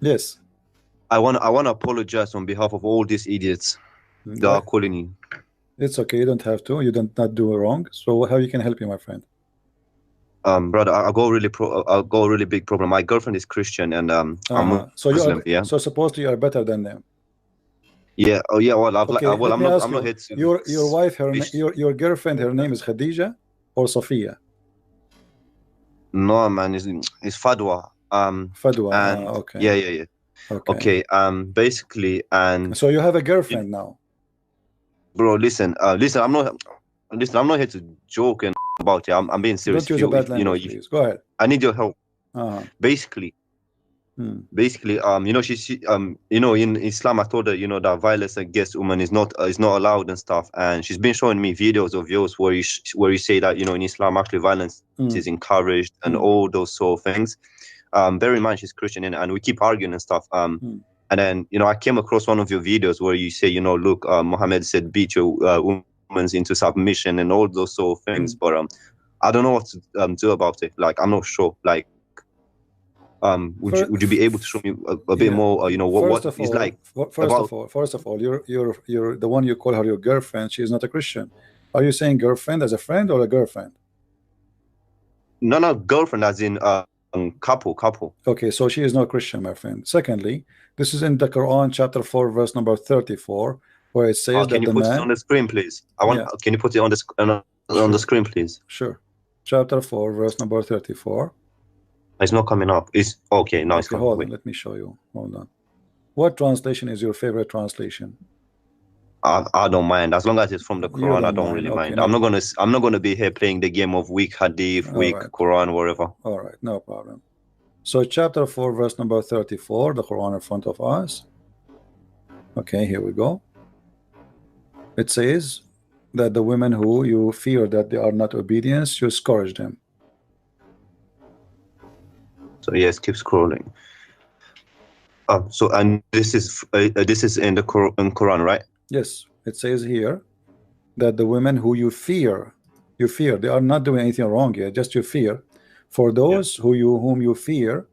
Yes. I want to apologize on behalf of all these idiots that are calling you. It's okay. You don't have to. You don't not do wrong. So how you can help you, my friend? Brother, I got a really big problem. My girlfriend is Christian, and I'm Muslim. Yeah. So supposedly you are better than them. Yeah. Oh yeah. Well, Okay, I'm not here to. Your wife, your girlfriend, her name is Khadija or Sophia? No, man. It's Fadwa. Fadwa. And okay. Yeah. Okay. Basically, and so you have a girlfriend now, bro. Listen. I'm not here to joke and about it. I'm being serious. Don't use a bad language, please. Go ahead. I need your help. Basically, in Islam, I told her, that violence against women is not allowed and stuff. And she's been showing me videos of yours where you say that, in Islam, actually violence is encouraged and all those sort of things. Bear in mind, she's Christian, and we keep arguing and stuff. And then, I came across one of your videos where you say, look, Muhammad said, beat your women into submission and all those sort of things. But I don't know what to do about it. Like, I'm not sure. Like, would you be able to show me a bit more? What it's like? First of all, you're the one you call her your girlfriend. She is not a Christian. Are you saying girlfriend as a friend or a girlfriend? No, girlfriend as in couple. Okay, so she is not Christian, my friend. Secondly, this is in the Quran, chapter 4, verse number 34, where it says that can you put it on the screen, please? Can you put it on the screen, please? Sure. Chapter 4, verse number 34. It's not coming up. It's okay. Now it's coming. Hold on. Let me show you. Hold on. What translation is your favorite translation? I don't mind as long as it's from the Quran. I don't really mind. I'm not gonna be here playing the game of weak hadith, weak Quran, whatever. All right, no problem. So chapter 4, verse number 34, the Quran in front of us. Okay, here we go. It says that the women who you fear that they are not obedient, you scourge them. So yes, keep scrolling. So and this is in the Quran, right? Yes, it says here that the women who you fear, they are not doing anything wrong here, just you fear. For those whom you fear,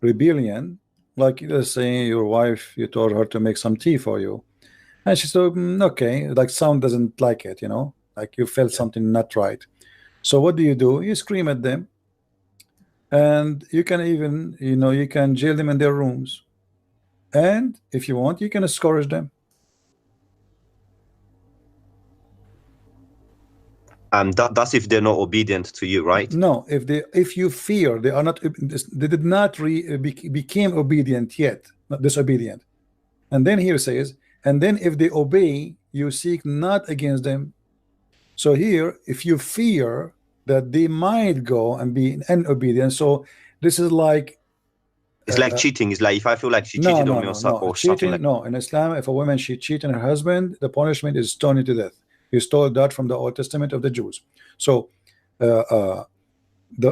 rebellion, like let's say your wife, you told her to make some tea for you, and she said, okay, like sound doesn't like it, like you felt something not right. So what do? You scream at them, and you can even, you can jail them in their rooms, and if you want, you can scourge them. That's if they're not obedient to you, right? No, if you fear they are not, they did not became obedient yet, not disobedient. And then here says, and then if they obey, you seek not against them. So here, if you fear that they might go and be inobedient, so this is like, it's like cheating. It's like if I feel like she cheated on me or something. Cheating, no, in Islam, if a woman she cheats on her husband, the punishment is stoned to death. You stole that from the Old Testament of the Jews. So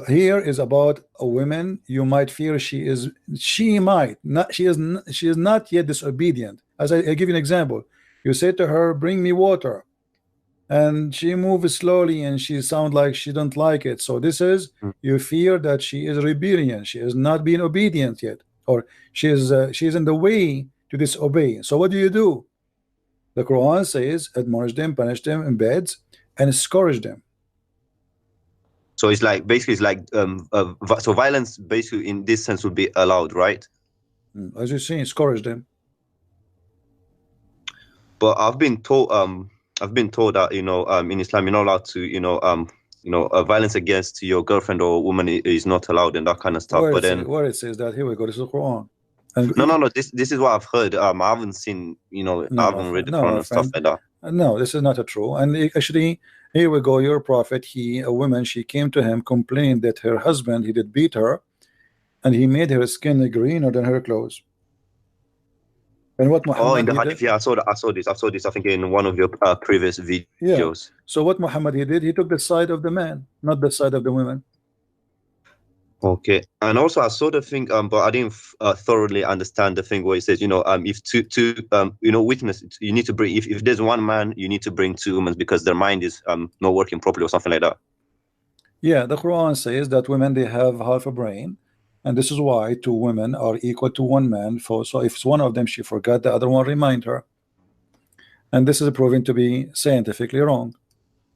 here is about a woman you might fear she is not yet disobedient. As I give you an example, you say to her, bring me water, and she moves slowly and she sounds like she don't like it. So this is, you fear that she is rebellion, she is not being obedient yet, or she is in the way to disobey. So what do? The Quran says, admonish them, punish them in beds, and scourge them. So it's like, basically, it's like, so violence basically in this sense would be allowed, right? As you see, scourge them. But I've been told that, in Islam, you're not allowed to, violence against your girlfriend or woman is not allowed and that kind of stuff. Where it says that, here we go, this is the Quran. No. This is what I've heard. I haven't seen, I haven't read the Quran and stuff like that. No, this is not true. And actually, here we go. Your prophet, a woman, she came to him, complained that her husband, he did beat her, and he made her skin greener than her clothes. And what Muhammad in the hadith, I saw this. I think in one of your previous videos. Yeah. So what Muhammad he did, he took the side of the man, not the side of the women. Okay, and also I saw the thing, but I didn't thoroughly understand the thing where it says, if two witness, you need to bring, if there's one man, you need to bring two women because their mind is not working properly or something like that. Yeah, the Quran says that women, they have half a brain, And this is why 2 women are equal to 1 man. So if one of them she forgot, the other one remind her. And this is proven to be scientifically wrong.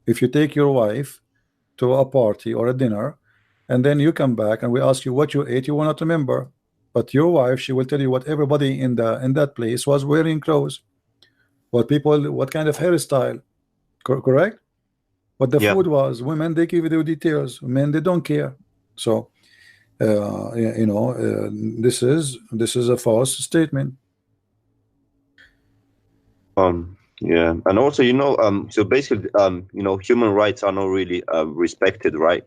If you take your wife to a party or a dinner, and then you come back and we ask you what you ate, you will not remember. But your wife, she will tell you what everybody in that place was wearing clothes, what kind of hairstyle, correct? What the food was. Women, they give you details. Men, they don't care. So this is a false statement. Yeah, and also, so basically, human rights are not really respected, right?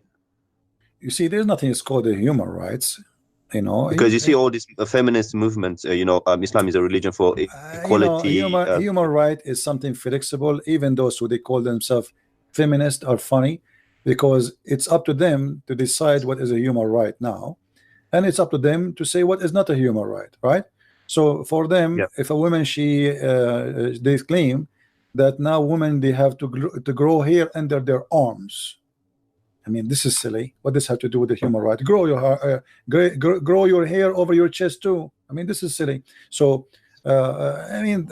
You see, there's nothing is called the human rights, because you see all these feminist movements. Islam is a religion for equality. Human right is something flexible. Even those who they call themselves feminist are funny, because it's up to them to decide what is a human right now, and it's up to them to say what is not a human right, right? So for them, if a woman they claim that now women, they have to grow hair under their arms. I mean, this is silly. What does have to do with the human right? Grow your hair over your chest too. I mean, this is silly. So I mean,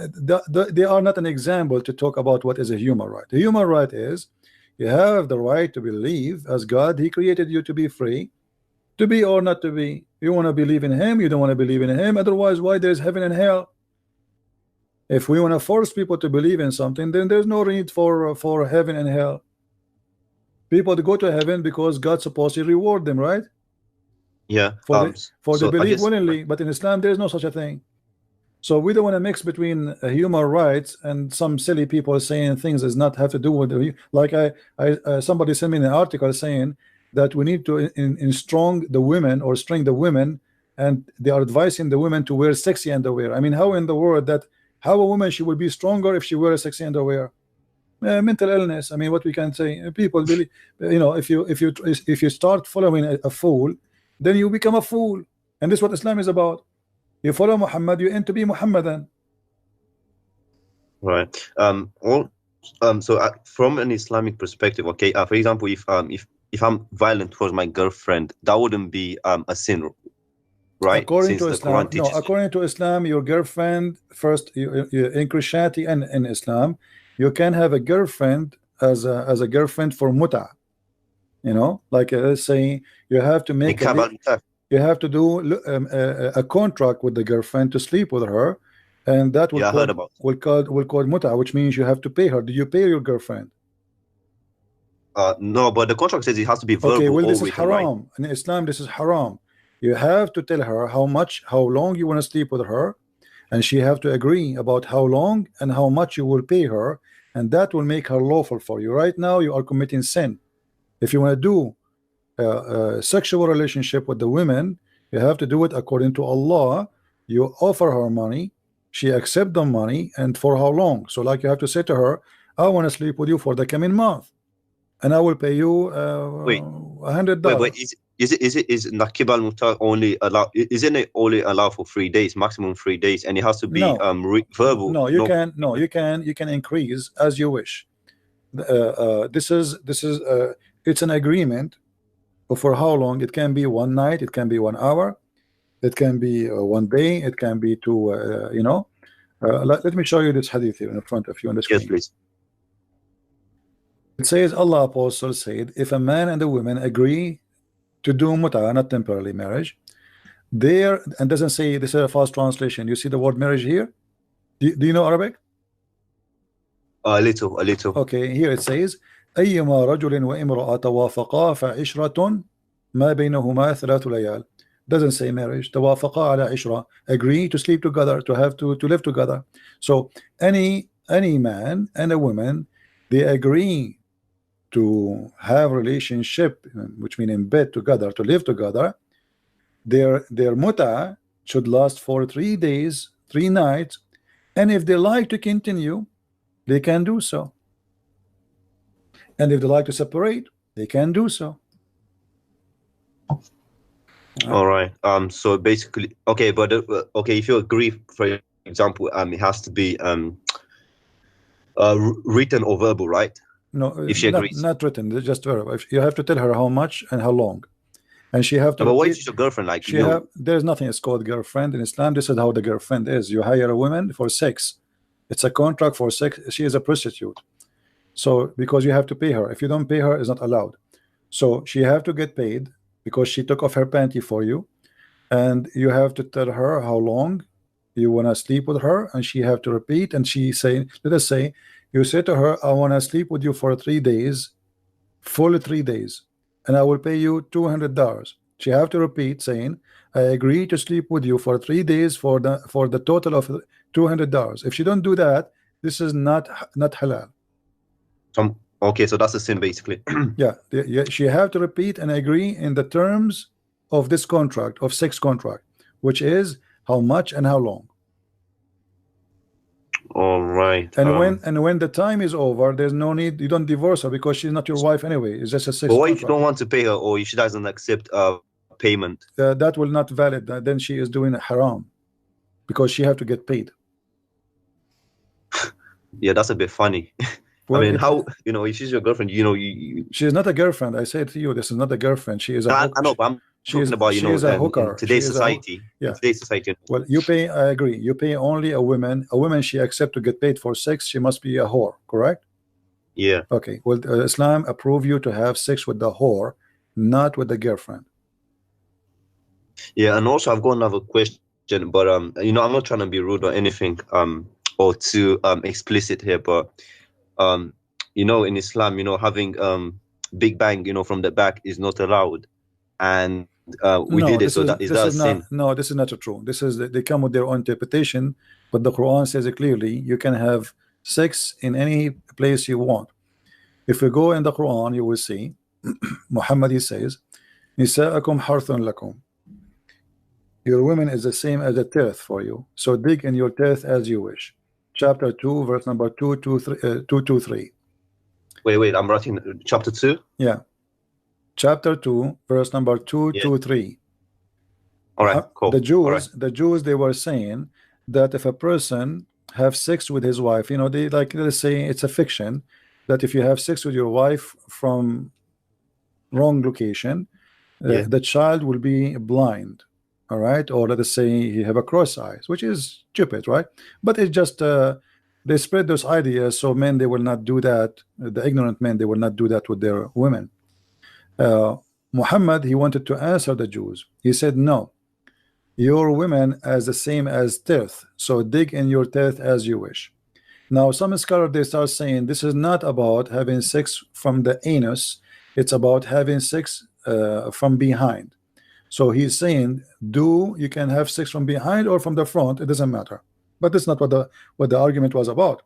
they are not an example to talk about what is a human right. The human right is you have the right to believe as God. He created you to be free, to be or not to be. You want to believe in him, you don't want to believe in him. Otherwise, why there's heaven and hell? If we want to force people to believe in something, then there's no need for heaven and hell. People to go to heaven because God's supposed to reward them, right? Yeah. For the belief willingly. But in Islam, there's no such a thing. So we don't want to mix between human rights and some silly people saying things does not have to do with the, like somebody sent me an article saying that we need to string the women, and they are advising the women to wear sexy underwear. I mean, how in the world how a woman she will be stronger if she wears sexy underwear? Mental illness. I mean, what we can say, people really, if you start following a fool, then you become a fool, and this is what Islam is about. You follow Muhammad, you aim to be Muhammadan. Right. So from an Islamic perspective, okay, for example, if I'm violent towards my girlfriend, that wouldn't be a sin, right? According to Islam, no. According to Islam, your girlfriend first. In Christianity and in Islam, you can have a girlfriend as a girlfriend for muta. Like saying you have to make you have to do a contract with the girlfriend to sleep with her, and that will call muta, which means you have to pay her. Do you pay your girlfriend? No, but the contract says it has to be verbal. Okay, well, this is written, haram. Right? In Islam, this is haram. You have to tell her how long you want to sleep with her, and she have to agree about how long and how much you will pay her, and that will make her lawful for you. Right now, you are committing sin. If you want to do sexual relationship with the women, you have to do it according to Allah. You offer her money, she accept the money, and for how long? So like you have to say to her, I want to sleep with you for the coming month, and I will pay you $100. Wait, is nakib al muta only allowed? Isn't it only allowed for 3 days, maximum 3 days, and it has to be verbal? No, you can increase as you wish. This is it's an agreement. For how long? It can be 1 night, it can be 1 hour, it can be 1 day, it can be 2. Let me show you this hadith here in front of you on the screen. Yes, please. It says, Allah Apostle said, if a man and a woman agree to do muta, not temporary marriage, and doesn't say, this is a false translation. You see the word marriage here? Do you know Arabic? A little. Okay, here it says, أيما رجل وامرأة توافقا فعشرة ما بينهما 3 ليال. Doesn't say marriage. توافقا على عشرة, agree to sleep together, to live together. So any man and a woman, they agree to have relationship, which means in bed together, to live together. Their muta should last for 3 days, 3 nights, and if they like to continue, they can do so. And if they like to separate, they can do so. All right. So basically, okay, but okay, if you agree, for example, it has to be written or verbal, right? No, if she agrees, not written, just verbal. You have to tell her how much and how long. and she have to But what repeat. if she's your girlfriend? Like, She have, there's nothing is called girlfriend in Islam. This is how the girlfriend is. You hire a woman for sex. It's a contract for sex. She is a prostitute. So because you have to pay her. If you don't pay her, it's not allowed. So she have to get paid because she took off her panty for you, and you have to tell her how long you want to sleep with her, and she have to repeat. And she say, let us say you say to her, I want to sleep with you for 3 days, full 3 days, and I will pay you $200. She have to repeat saying, I agree to sleep with you for 3 days for the total of $200. If she don't do that, this is not halal. Okay, so that's a sin basically. Yeah, she have to repeat and agree in the terms of this contract, of sex contract, which is how much and how long. All right. And when the time is over, there's no need. You don't divorce her because she's not your wife anyway. It's just a sex but what contract. if you don't want to pay her, or if she doesn't accept payment? That will not valid. Then she is doing haram because she have to get paid. Yeah, that's a bit funny. Well, I mean, how, you know, if she's your girlfriend, you know, she is not a girlfriend. I said to you, this is not a girlfriend. She is a I know, but I'm talking about, you know, in today's society. Yeah. In today's society. Well, you pay. I agree. You pay only a woman. A woman she accept to get paid for sex. She must be a whore, correct? Yeah. Okay. Well, Islam approve you to have sex with the whore, not with the girlfriend. Yeah, and also I've got another question, but you know, I'm not trying to be rude or anything, or too explicit here, but you know, in Islam, you know, having big bang, you know, from the back is not allowed, and we did it. So that is that a sin? No, this is not true. This is they come with their own interpretation, but the Quran says it clearly. You can have sex in any place you want. If you go in the Quran, you will see Muhammad, he says, "Nisa'akum harthun lakum." Your women is the same as a tithe for you, so dig in your tithe as you wish. Chapter 2, verse number 223. Wait, I'm writing chapter 2. Yeah, chapter 2, verse number 223. All right, cool. The Jews, they were saying that if a person have sex with his wife, you know, they like, let's say it's a fiction that if you have sex with your wife from wrong location, the child will be blind. All right, or let us say you have a cross eyes, which is stupid, right? But it's just they spread those ideas, so men, they will not do that. The ignorant men, they will not do that with their women. Muhammad, he wanted to answer the Jews. He said, no, your women as the same as tithe, so dig in your tithe as you wish. Now some scholars, they start saying this is not about having sex from the anus, it's about having sex from behind. So he's saying, you can have sex from behind or from the front, it doesn't matter. But that's not what the argument was about.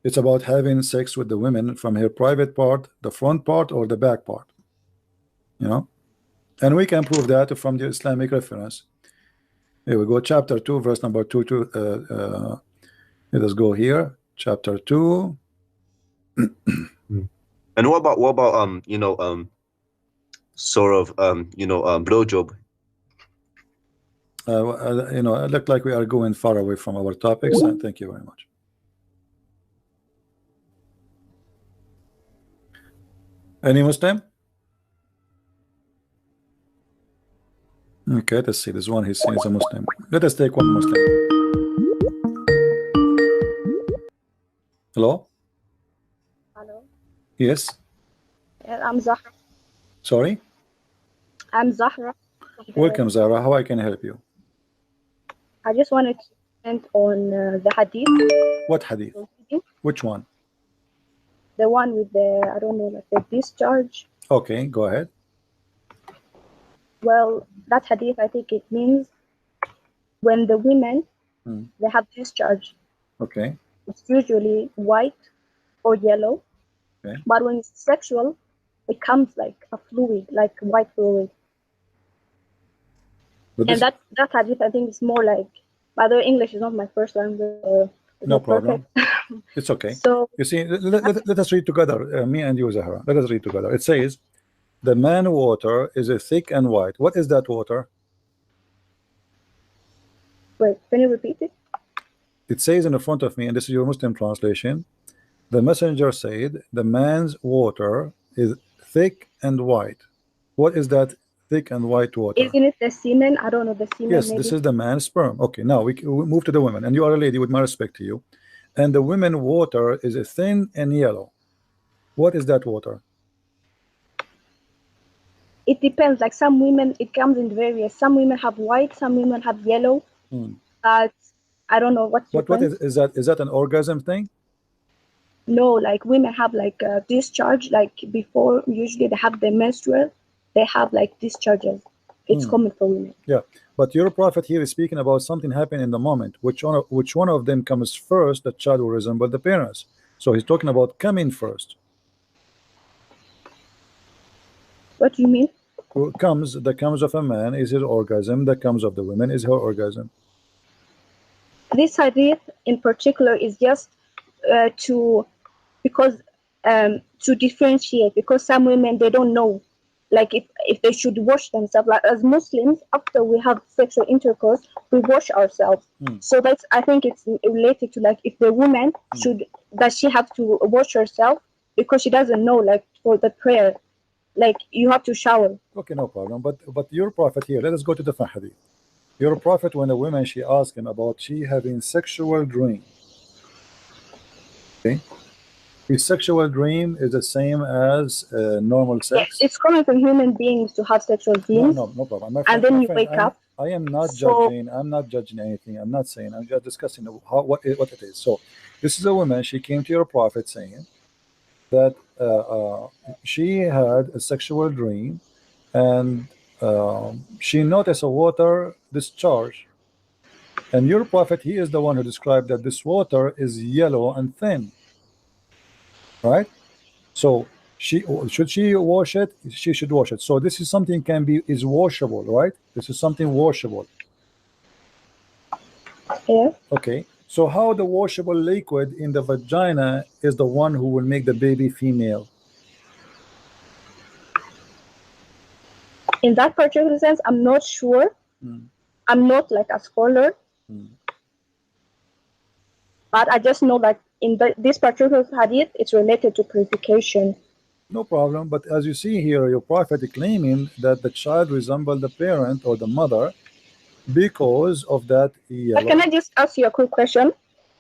It's about having sex with the women from her private part, the front part, or the back part. You know, and we can prove that from the Islamic reference. Here we go, chapter 2, verse number 2. Let us go here, chapter 2. And what about you know, sort of you know, blowjob? You know, it looked like we are going far away from our topics. And thank you very much. Any Muslim? Okay, let's see. This one he's saying is a Muslim. Let us take one Muslim. Hello? Hello. Yes. I'm Zahra. Sorry? I'm Zahra. Welcome, Zahra. How I can help you? I just wanted to comment on the hadith. What hadith? Which one? The one with the, I don't know, like the discharge. Okay, go ahead. Well, that hadith, I think it means when the women, they have discharge. Okay. It's usually white or yellow. Okay. But when it's sexual, it comes like a fluid, like white fluid. And that hadith, I think, is more like, by the way, English is not my first language. No problem. It's okay. So you see, let us read together, me and you, Zahra. Let us read together. It says, the man water is a thick and white. What is that water? Wait, can you repeat it? It says in the front of me, and this is your Muslim translation, the messenger said, the man's water is thick and white. What is that thick and white water. Isn't it the semen? I don't know, the semen. Yes, maybe. this is the man's sperm. Okay, now we move to the women, and you are a lady, with my respect to you. And the women water is a thin and yellow. What is that water? It depends. Like some women, it comes in various. Some women have white, some women have yellow. But I don't know what's What is that? Is that an orgasm thing? No, like women have like a discharge. Like before, usually they have the menstrual. They have like discharges. It's common for women. Yeah, but your prophet here is speaking about something happening in the moment. Which one of them comes first? The child will resemble the parents. So he's talking about coming first. What do you mean? The comes of a man is his orgasm. The comes of the women is her orgasm. This hadith in particular is just to differentiate, because some women, they don't know like if they should wash themselves. Like as Muslims, after we have sexual intercourse, we wash ourselves. So that's, I think it's related to like if the woman does she have to wash herself because she doesn't know, like for the prayer, like you have to shower. Okay, no problem. But your prophet here, let us go to the hadith. Your prophet, when a woman, she asked him about she having sexual dream. Okay, his sexual dream is the same as normal sex. Yes, it's common for human beings to have sexual dreams. No problem. My friend, and then you wake up. I am not judging. I'm not judging anything. I'm not saying. I'm just discussing what it is. So, this is a woman. She came to your prophet saying that she had a sexual dream, and she noticed a water discharge. And your prophet, he is the one who described that this water is yellow and thin, right? So should she wash it? She should wash it. So this is something is washable, right? This is something washable. Yeah. Okay. So how the washable liquid in the vagina is the one who will make the baby female? In that particular sense, I'm not sure. I'm not like a scholar. But I just know that in this particular hadith, it's related to purification. No problem. But as you see here, your prophet is claiming that the child resembled the parent or the mother because of that yellow. Can I just ask you a quick question?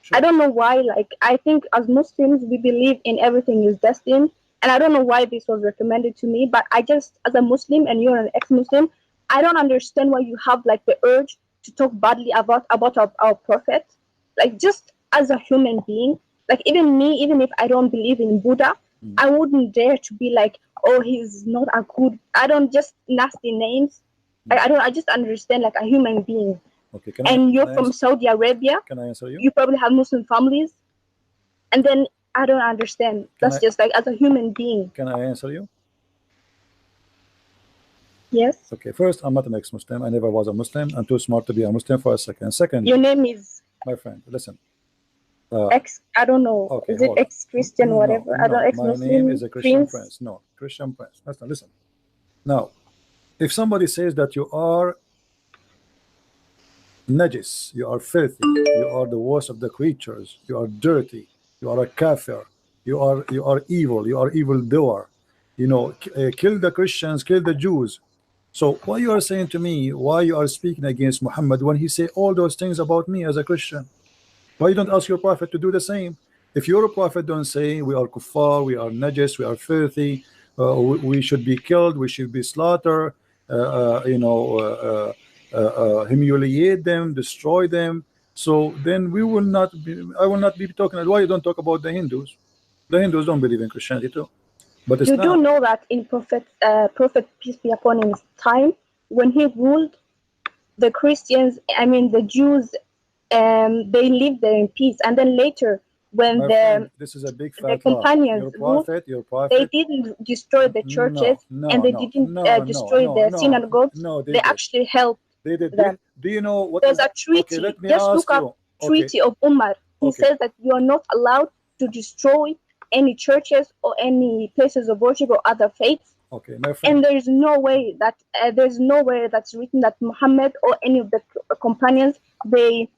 Sure. I don't know why, like, I think as Muslims, we believe in everything is destined. And I don't know why this was recommended to me, but I just, as a Muslim, and you're an ex-Muslim, I don't understand why you have like the urge to talk badly about our prophet. Like, just as a human being, like even me, even if I don't believe in Buddha, I wouldn't dare to be like, oh, he's not a good, I don't, just nasty names. I just understand like a human being. Okay, you're from Saudi Arabia. Can I answer you? You probably have Muslim families. And then I don't understand. That's just like as a human being. Can I answer you? Yes. Okay, first, I'm not an ex-Muslim. I never was a Muslim. I'm too smart to be a Muslim for a second. Second, your name is? My friend, listen. I don't know. Okay, is it ex-Christian, whatever? No, I don't ex-Muslim. My name is a Christian Prince. No, Christian Prince. Listen. Now, if somebody says that you are najis, you are filthy, you are the worst of the creatures, you are dirty, you are a kafir, you are evil, you are evildoer, you know, kill the Christians, kill the Jews. So why you are saying to me, why you are speaking against Muhammad when he say all those things about me as a Christian? Why you don't ask your prophet to do the same? If your prophet don't say we are kuffar, we are najis, we are filthy, we should be killed, we should be slaughtered, humiliate them, destroy them, so then we will not be, I will not be talking. Why you don't talk about the Hindus? The Hindus don't believe in Christianity too. But you do know that in Prophet peace be upon him time, when he ruled, the Christians, I mean the Jews, they lived there in peace, and then later when this is a big fat the companions your prophet, they didn't destroy the churches, and they didn't destroy the synagogues. They actually helped them. Do you know what there's a treaty? Okay, just look up treaty of UMAR. He says that you are not allowed to destroy any churches or any places of worship or other faiths. Okay, my friend. And there's no way that's written that Muhammad or any of the companions they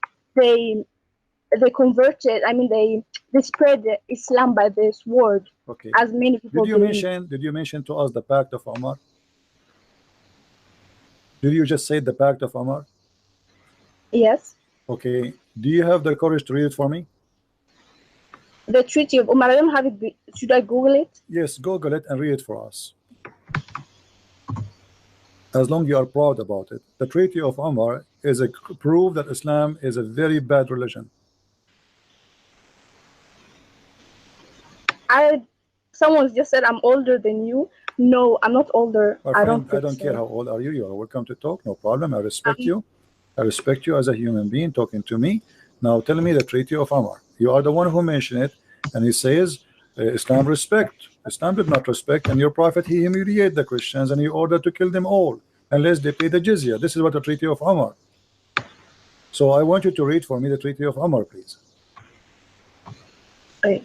converted. I mean, they spread Islam by this word. Okay. As many people. Did you mention to us the Pact of Umar? Did you just say the Pact of Umar? Yes. Okay. Do you have the courage to read it for me? The Treaty of Umar. I don't have it. Should I Google it? Yes, Google it and read it for us. As long as you are proud about it. The Treaty of Umar is a proof that Islam is a very bad religion. Someone just said I'm older than you. No, I'm not older. I don't care how old are you. You are welcome to talk. No problem. I respect you. I respect you as a human being talking to me. Now tell me the Treaty of Umar. You are the one who mentioned it, and he says Islam respect. Islam did not respect, and your prophet he humiliated the Christians and he ordered to kill them all unless they pay the jizya. This is what the Treaty of Umar. So I want you to read for me the Treaty of Umar, please. Right.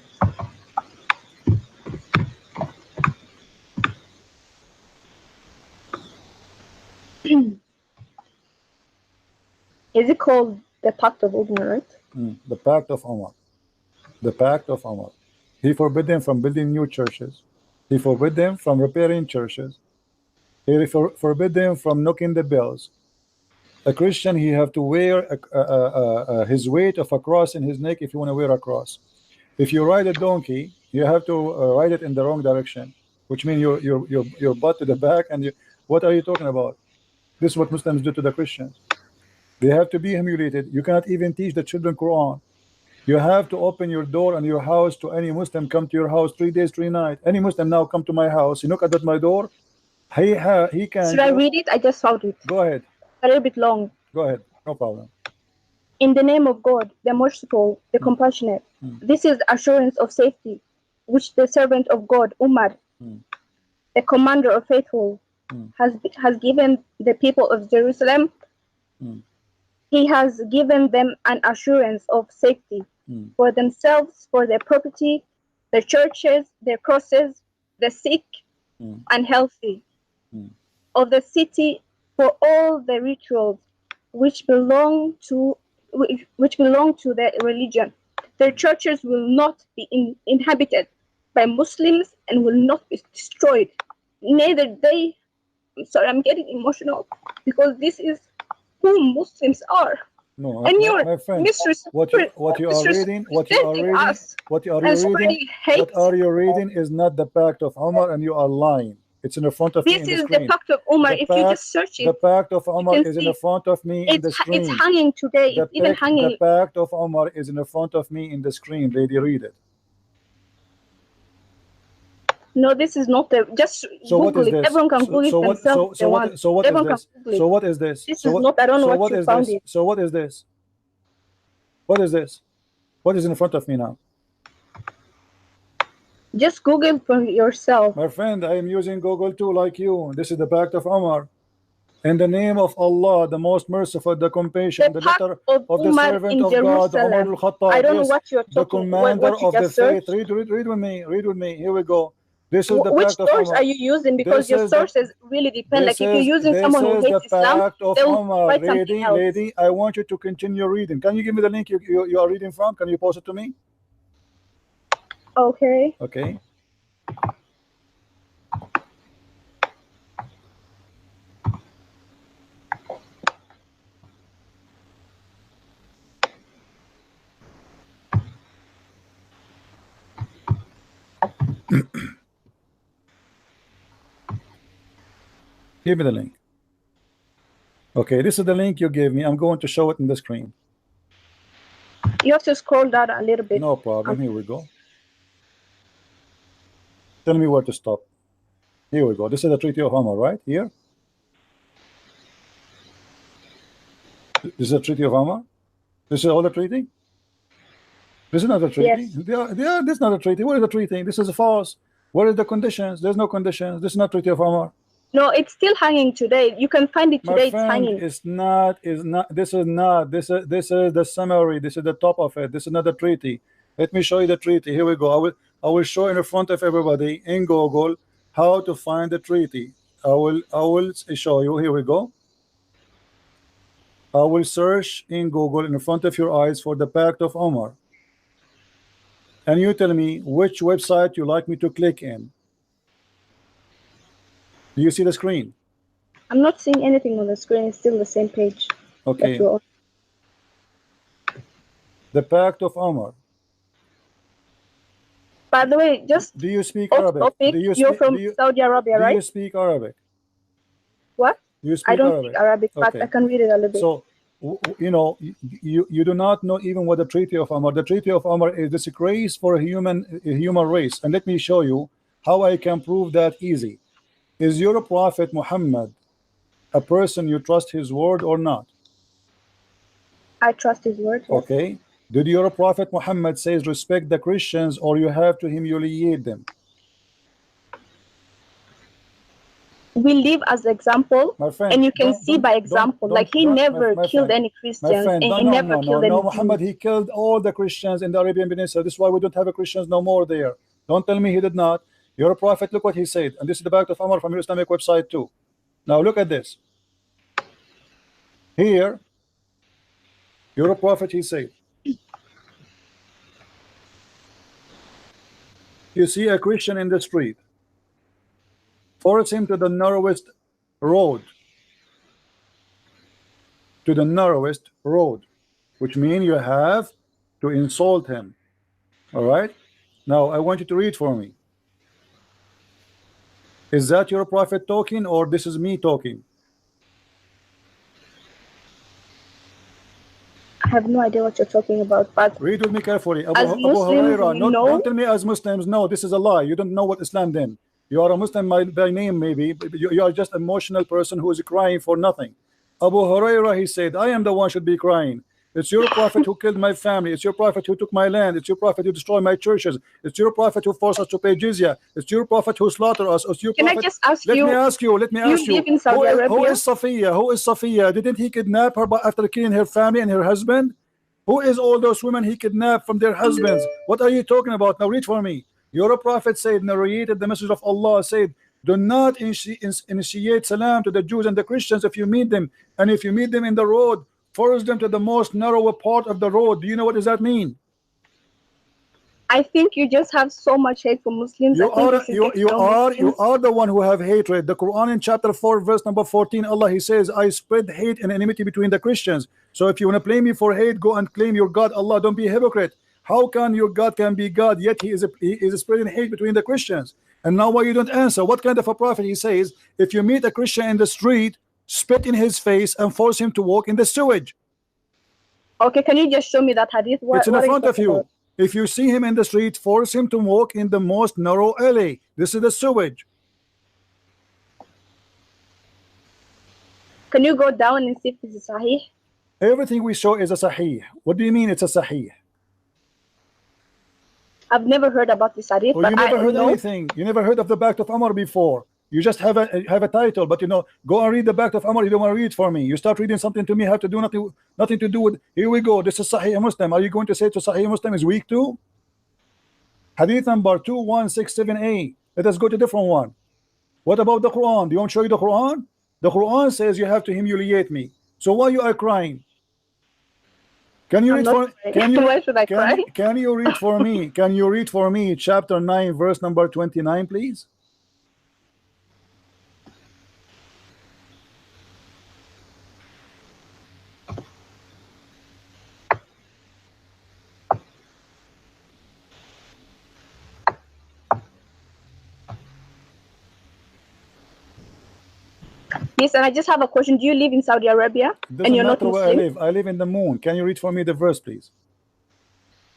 Is it called the Pact of Umar, right? The Pact of Umar. The Pact of Umar. He forbid them from building new churches. He forbid them from repairing churches. He forbid them from knocking the bells. A Christian, he have to wear his weight of a cross in his neck if you want to wear a cross. If you ride a donkey, you have to ride it in the wrong direction, which means your butt to the back. And what are you talking about? This is what Muslims do to the Christians. They have to be humiliated. You cannot even teach the children Quran. You have to open your door and your house to any Muslim come to your house 3 days, 3 nights. Any Muslim now come to my house, you knock at my door, he can. Should I read it? I just found it. Go ahead. A little bit long. Go ahead. No problem. In the name of God, the merciful, the compassionate, this is assurance of safety, which the servant of God, Umar, the commander of faithful, has given the people of Jerusalem. He has given them an assurance of safety for themselves, for their property, their churches, their crosses, the sick and healthy, of the city, for all the rituals which belong to their religion. Their churches will not be inhabited by Muslims and will not be destroyed. Neither they. I'm sorry, I'm getting emotional because this is who Muslims are. No, and you're my friend, what you are reading is not the Pact of Umar, and you are lying. It's in the front of me in the screen. This is the Pact of Umar. If you just search it, the Pact of Umar is in the front of me in the screen. It's hanging today. It's even hanging. The Pact of Umar is in the front of me in the screen. Lady, read it. No, this is not the. Just Google it. Everyone can Google it themselves. So what is this? This is not. I don't know what you found it. So what is this? What is this? What is in front of me now? Just Google for yourself. My friend, I am using Google too, like you. This is the Pact of Umar. In the name of Allah, the most merciful, the compassion, the letter of the servant of God, Umar al-Khattab. I don't know what you're talking about. The commander of the faith. Read with me. Read with me. Here we go. This is the Which Pact of Umar. source are you using? Because your sources really depend. Like if you're using someone who hates Islam, they'll write something else. Lady, I want you to continue reading. Can you give me the link you are reading from? Can you post it to me? Okay. Okay. Give me the link. Okay, this is the link you gave me. I'm going to show it in the screen. You have to scroll down a little bit. No problem. Here we go. Tell me where to stop. Here we go. This is the Treaty of Umar, right? Here. This is the Treaty of Umar. This is all the treaty. This is not a treaty. Yes. This is not a treaty. What is the treaty? This is false. What are the conditions? There's no conditions. This is not Treaty of Umar. No, it's still hanging today. You can find it today. My friend, it's hanging. This is the summary. This is the top of it. This is not the treaty. Let me show you the treaty. Here we go. I will show in front of everybody in Google how to find the treaty. I will show you. Here we go. I will search in Google in front of your eyes for the Pact of Umar. And you tell me which website you like me to click in. Do you see the screen? I'm not seeing anything on the screen. It's still the same page. Okay. On. The Pact of UMAR. By the way, just do you speak off Arabic? Topic, you're from Saudi Arabia, right? Do you speak Arabic? What? Do you speak I don't Arabic? speak Arabic, but Okay. I can read it a little bit. So, you know, you do not know even what the Treaty of UMAR. The Treaty of UMAR is disgrace for a human race. And let me show you how I can prove that easy. Is your Prophet Muhammad a person you trust his word or not? I trust his word. Yes. Okay. Did your Prophet Muhammad says respect the Christians or you have to humiliate them? We live as example, my friend, and you can see by example, like he never killed any Christians, and he never killed any Muhammad, he killed all the Christians in the Arabian Peninsula. This is why we don't have a Christians no more there. Don't tell me he did not. Your Prophet, look what he said, and this is the Pact of UMAR from your Islamic website too. Now look at this. Here, your Prophet, he said, you see a Christian in the street, force him to the narrowest road, which means you have to insult him. All right, now I want you to read for me. Is that your Prophet talking or this is me talking? I have no idea what you're talking about, but read with me carefully. Abu Hurairah, don't tell me as Muslims, no, this is a lie. You don't know what Islam then. You are a Muslim by name maybe, but you are just an emotional person who is crying for nothing. Abu Hurairah, he said, I am the one should be crying. It's your Prophet who killed my family. It's your Prophet who took my land. It's your Prophet who destroyed my churches. It's your Prophet who forced us to pay jizya. It's your Prophet who slaughtered us. It's your Can Prophet. I just ask Let me ask you. Who is Safiya? Who is Safiya? Didn't he kidnap her after killing her family and her husband? Who is all those women he kidnapped from their husbands? What are you talking about? Now read for me. Your Prophet said, narrated the message of Allah, said, do not initiate salam to the Jews and the Christians if you meet them. And if you meet them in the road, force them to the most narrow part of the road. Do you know what does that mean? I think you just have so much hate for Muslims. You are the one who have hatred. The Quran in chapter 4 verse number 14, Allah, he says, I spread hate and enmity between the Christians. So if you want to blame me for hate, go and claim your God, Allah. Don't be a hypocrite. How can your God can be God, yet he is spreading hate between the Christians? And now why you don't answer? What kind of a prophet? He says, if you meet a Christian in the street, spit in his face and force him to walk in the sewage. Okay, can you just show me that hadith? It's in front of you. If you see him in the street, force him to walk in the most narrow alley. This is the sewage. Can you go down and see if this is sahih? Everything we show is a sahih. What do you mean it's a sahih? I've never heard about this hadith. Oh, you never heard anything. You never heard of the Pact of UMAR before. You just have a title, but you know, go and read the Pact of UMAR. You don't want to read for me. You start reading something to me, have to do nothing to do with. Here we go. This is Sahih Muslim. Are you going to say to Sahih Muslim is weak too? Hadith number 2167a. Let us go to a different one. What about the Quran? Do you want to show you the Quran? The Quran says you have to humiliate me. So why you are crying? Can you read for? Why should I cry? Can you read for me? Can you read for me chapter 9 verse number 29, please? Yes, and I just have a question. Do you live in Saudi Arabia? And you're not Muslim? I live in the moon. Can you read for me the verse, please?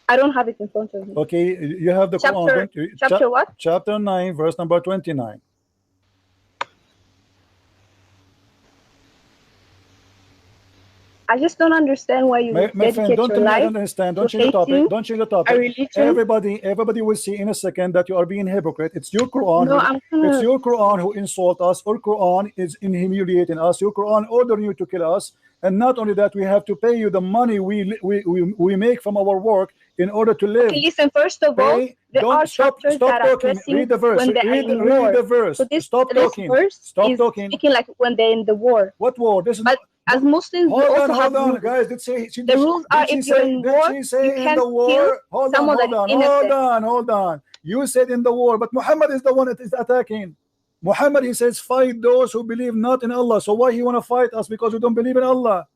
I don't have it in front of me. Okay, you have the Quran, don't you? Chapter what? Chapter 9, verse number 29. I just don't understand why you my friend, don't tell me I don't understand. Don't change the topic. Don't change the topic. Everybody will see in a second that you are being hypocrite. It's your Quran. No, it's your Quran who insult us. Our Quran is humiliating us. Your Quran ordering you to kill us. And not only that, we have to pay you the money we make from our work in order to live. Okay, listen, first of all, there are chapters that are addressing read the verse. When they're read in war. the verse. So this Stop talking. Verse Stop talking. Speaking like when they're in the war. What war? This is but as Muslims, hold we also have on, rules. guys. The rules are if you're in war, you can't kill someone that's innocent. Hold on. You said in the war, but Muhammad is the one that is attacking. Muhammad, he says, fight those who believe not in Allah. So why he want to fight us? Because we don't believe in Allah.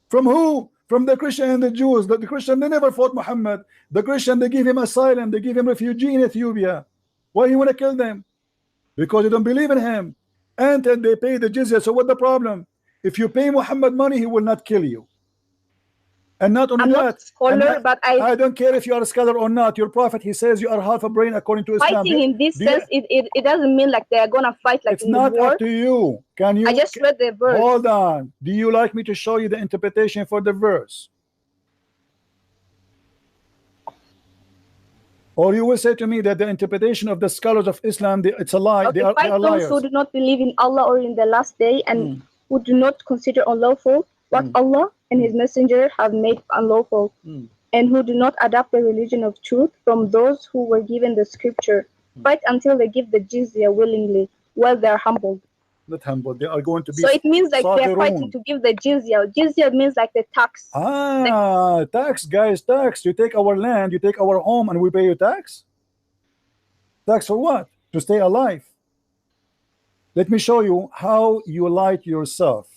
From who? From the Christian and the Jews. The Christian, they never fought Muhammad. The Christian, they give him asylum, they give him refugee in Ethiopia. Why you want to kill them? Because you don't believe in him. And then they pay the jizya. So what the problem? If you pay Muhammad money, he will not kill you. And not only I'm that, not a scholar, but I don't care if you are a scholar or not. Your prophet, he says you are half a brain according to Islam. Fighting in this sense, it doesn't mean like they're gonna fight like it's in the not war. up to you. Can you? I just read the verse. Hold on. Do you like me to show you the interpretation for the verse? Or you will say to me that the interpretation of the scholars of Islam, it's a lie. Okay, they are fight liars. those who do not believe in Allah or in the last day, and who do not consider unlawful what Allah and His Messenger have made unlawful, and who do not adopt the religion of truth from those who were given the scripture. Fight until they give the jizya willingly, while they are humbled. Not humble. They are going to be. So it means like they're Saghirun. fighting to give the jizya. Jizya means like the tax. Tax, guys, tax. You take our land, you take our home, and we pay you tax. Tax for what? To stay alive. Let me show you how you lie to yourself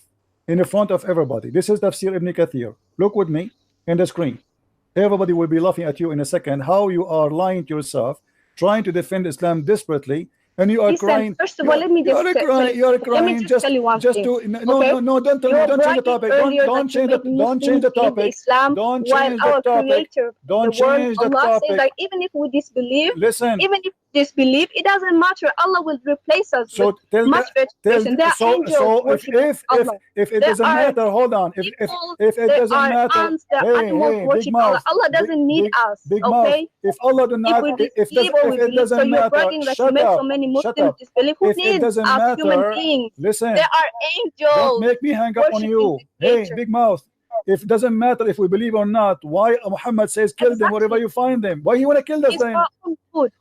in the front of everybody. This is Tafsir Ibn Kathir. Look with me in the screen. Everybody will be laughing at you in a second. How you are lying to yourself, trying to defend Islam desperately. And you are crying. First of all, let me just you are crying. Just tell you one thing. No, don't tell me. Don't change the topic. Don't change the topic. Don't change the topic. Don't change the Allah says topic. like even if we disbelieve, Listen. even if disbelieve, it doesn't matter. Allah will replace us So with tell much better person. There are angels worshiping Allah. if it There doesn't are matter, hold on. If it there doesn't are matter, ants, there are animals big worship mouth. Allah. Allah doesn't need us. Big Okay? mouth. If Allah do not, If we if disbelieve or we it believe, so doesn't you're matter, bragging that you shut make so up. many Shut Muslims up. disbelieve. Who If it needs doesn't us human matter, beings? listen. There are angels. Don't make me hang up on you. Hey, big mouth. If it doesn't matter if we believe or not, why Muhammad says kill them wherever you find them? Why he want to kill us then?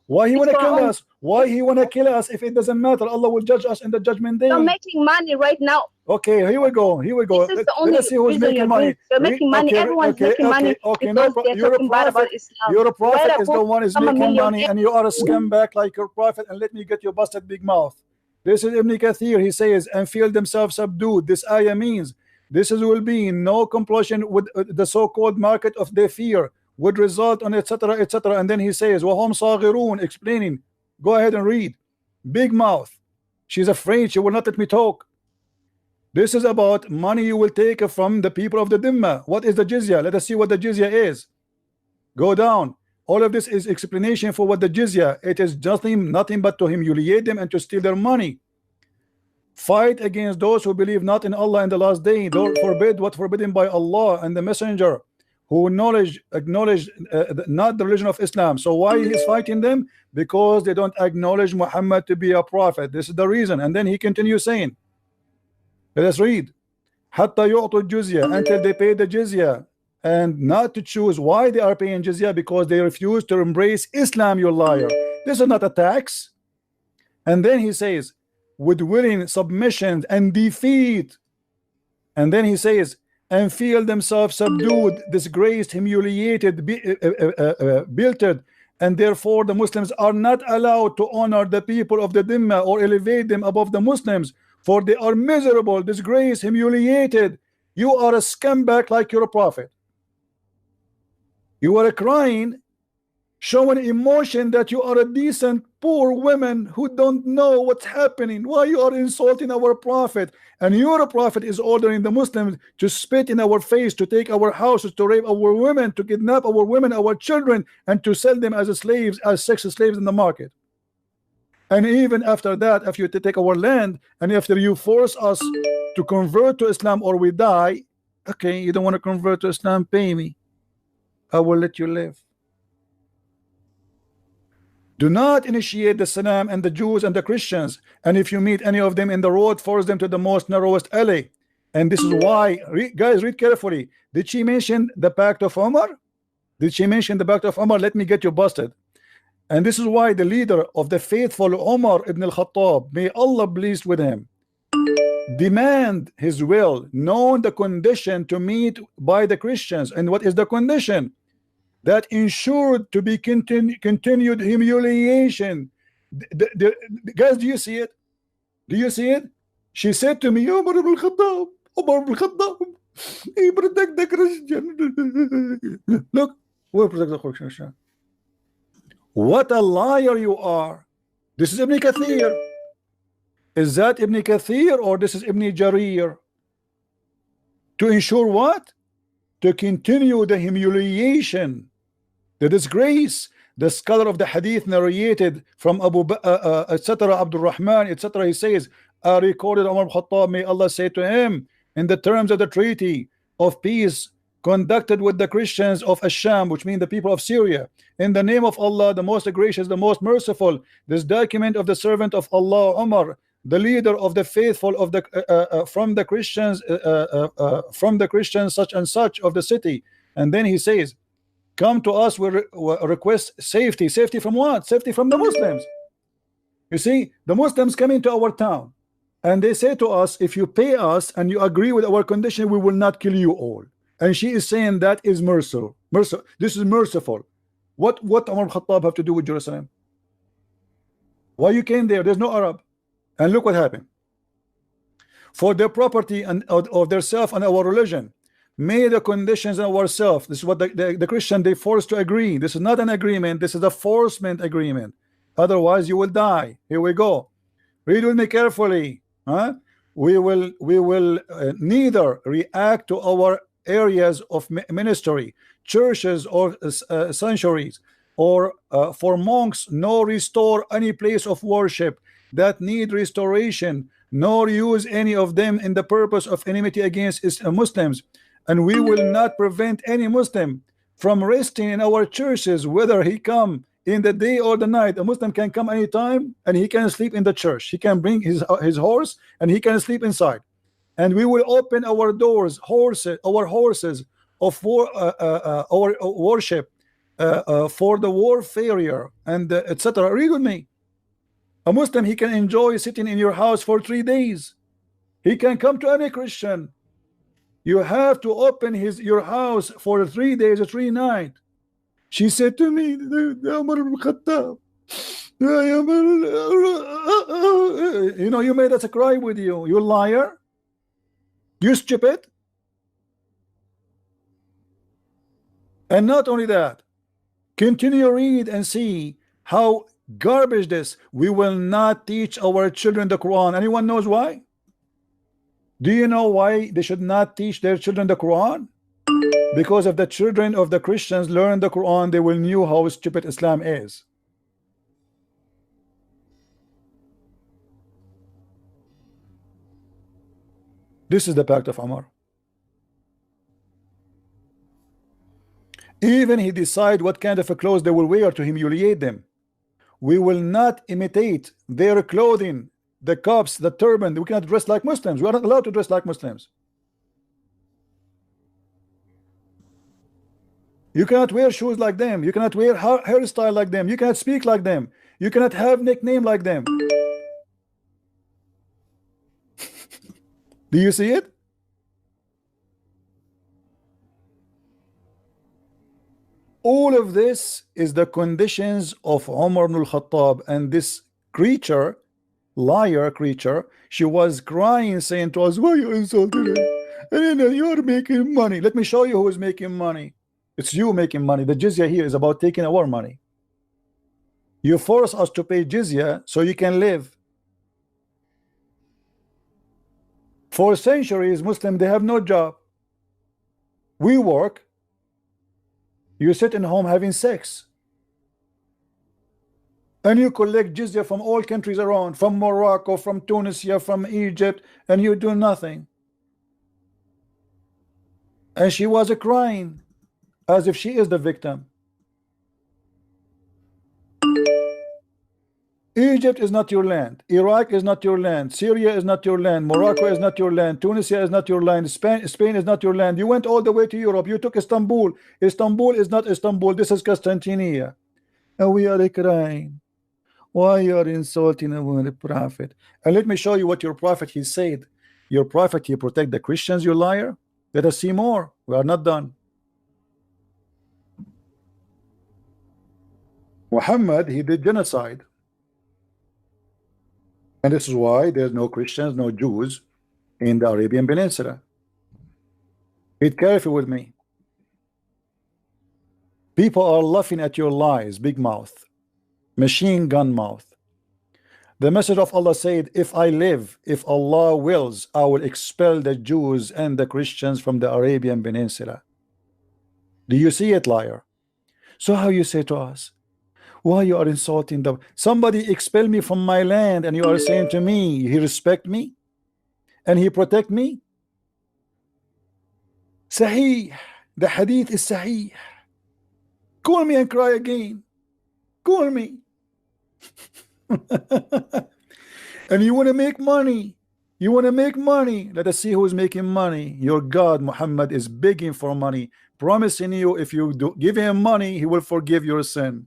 Why he want to kill us? Why he want to kill us if it doesn't matter? Allah will judge us in the judgment day. You're making money right now. Okay, here we go. Here we go. This is the only Let's see who's reason making you're money. You're making money. Everyone's making money because they're talking bad about Islam. Your prophet is the one is making money, and you are a scumbag like your prophet. And let me get your busted big mouth. This is Ibn Kathir. He says, and feel themselves subdued. This ayah means this is will be no compulsion with the so-called market of their fear would result on etc etc. And then he says, وَهُمْ صَاغِرُونَ, explaining. Go ahead and read. Big mouth. She's afraid. She will not let me talk. This is about money you will take from the people of the Dhimma. What is the jizya? Let us see what the jizya is. Go down. All of this is explanation for what the jizya. It is nothing but to humiliate them and to steal their money. Fight against those who believe not in Allah and the last day. Don't forbid what forbidden by Allah and the Messenger, who acknowledge not the religion of Islam. So why he is fighting them? Because they don't acknowledge Muhammad to be a prophet. This is the reason. And then he continues saying, let us read, حَتَّى يُعْطُوا الْجِزْيَةَ, until they pay the jizya. And not to choose why they are paying jizya, because they refuse to embrace Islam, you liar. This is not a tax. And then he says, with willing submission and defeat. And then he says, and feel themselves subdued, disgraced, humiliated, belted, and therefore the Muslims are not allowed to honor the people of the Dhimma or elevate them above the Muslims, for they are miserable, disgraced, humiliated. You are a scumbag like your prophet. You are crying, showing emotion that you are a decent poor women who don't know what's happening. Why you are insulting our prophet? And your prophet is ordering the Muslims to spit in our face, to take our houses, to rape our women, to kidnap our women, our children, and to sell them as slaves, as sex slaves in the market. And even after that, if you take our land, and after you force us to convert to Islam or we die, okay, you don't want to convert to Islam, pay me. I will let you live. Do not initiate the Salam and the Jews and the Christians, and if you meet any of them in the road, force them to the most narrowest alley. And this is why, guys, read carefully. Did she mention the Pact of Umar? Did she mention the Pact of Umar? Let me get you busted. And this is why the leader of the faithful, Umar ibn al-Khattab, may Allah pleased with him, demand his will, knowing the condition to meet by the Christians. And what is the condition? that ensured to be continued humiliation. Guys, do you see it? Do you see it? She said to me, Umar ibn Khattab, Umar ibn Khattab, he protect the Christian. Look, we protect the Christian. What a liar you are. This is Ibn Kathir. Is that Ibn Kathir or this is Ibn Jarir? To ensure what? To continue the humiliation, the disgrace. The scholar of the hadith narrated from etc. Abdul Rahman, etc. He says, I recorded Umar ibn Khattab, may Allah say to him, in the terms of the treaty of peace conducted with the Christians of Asham, which mean the people of Syria, in the name of Allah, the most gracious, the most merciful, this document of the servant of Allah, Umar, the leader of the faithful of the from the Christians such and such of the city. And then he says, come to us, we request safety. Safety from what? Safety from the Muslims. You see, the Muslims come into our town and they say to us, if you pay us and you agree with our condition, we will not kill you all. And she is saying that is merciful. This is merciful. What Umar Khattab have to do with Jerusalem? Why you came there? There's no Arab. And look what happened. For their property and of their self and our religion, may the conditions of ourselves. This is what the Christian they forced to agree. This is not an agreement. This is a forcement agreement. Otherwise, you will die. Here we go. Read with me carefully. Huh? We will neither react to our areas of ministry, churches or sanctuaries, or for monks, nor restore any place of worship that need restoration, nor use any of them in the purpose of enmity against Muslims. And we will not prevent any Muslim from resting in our churches, whether he come in the day or the night. A Muslim can come anytime and he can sleep in the church. He can bring his horse and he can sleep inside. And we will open our doors, our horses of war, our worship for the warfare and etc. Read with me. A Muslim, he can enjoy sitting in your house for 3 days. He can come to any Christian. You have to open your house for 3 days or 3 nights. She said to me, you know, you made us cry with you. You liar. You stupid. And not only that, continue read and see how garbage this. We will not teach our children the Quran. Anyone knows why? Do you know why they should not teach their children the Quran? Because if the children of the Christians learn the Quran, they will know how stupid Islam is. This is the pact of Umar. Even he decide what kind of a clothes they will wear to humiliate them. We will not imitate their clothing, the cups, the turban. We cannot dress like Muslims. We are not allowed to dress like Muslims. You cannot wear shoes like them. You cannot wear hairstyle like them. You cannot speak like them. You cannot have nickname like them. Do you see it? All of this is the conditions of Umar ibn al-Khattab, and this creature, liar creature, she was crying, saying to us, why you insulted her? And you're making money. Let me show you who is making money. It's you making money. The jizya here is about taking our money. You force us to pay jizya so you can live. For centuries, Muslims, they have no job. We work. You sit in home having sex. And you collect jizya from all countries around, from Morocco, from Tunisia, from Egypt, and you do nothing. And she was crying as if she is the victim. Egypt is not your land. Iraq is not your land. Syria is not your land. Morocco is not your land. Tunisia is not your land. Spain is not your land. You went all the way to Europe. You took Istanbul. Istanbul is not Istanbul. This is Constantinople. And we are crying. Why you are insulting the prophet? And let me show you what your prophet he said. Your prophet he protect the Christians, you liar. Let us see more. We are not done. Muhammad, he did genocide. And this is why there's no Christians, no Jews in the Arabian Peninsula. Be careful with me. People are laughing at your lies, big mouth, machine gun mouth. The message of Allah said, if I live, if Allah wills, I will expel the Jews and the Christians from the Arabian Peninsula. Do you see it, liar? So how you say to us, why you are insulting them? Somebody expel me from my land and you are saying to me, he respect me and he protect me? Sahih, the hadith is sahih. Call me and cry again. Call me. And you want to make money. You want to make money. Let us see who is making money. Your God Muhammad is begging for money, promising you if you give him money, he will forgive your sin.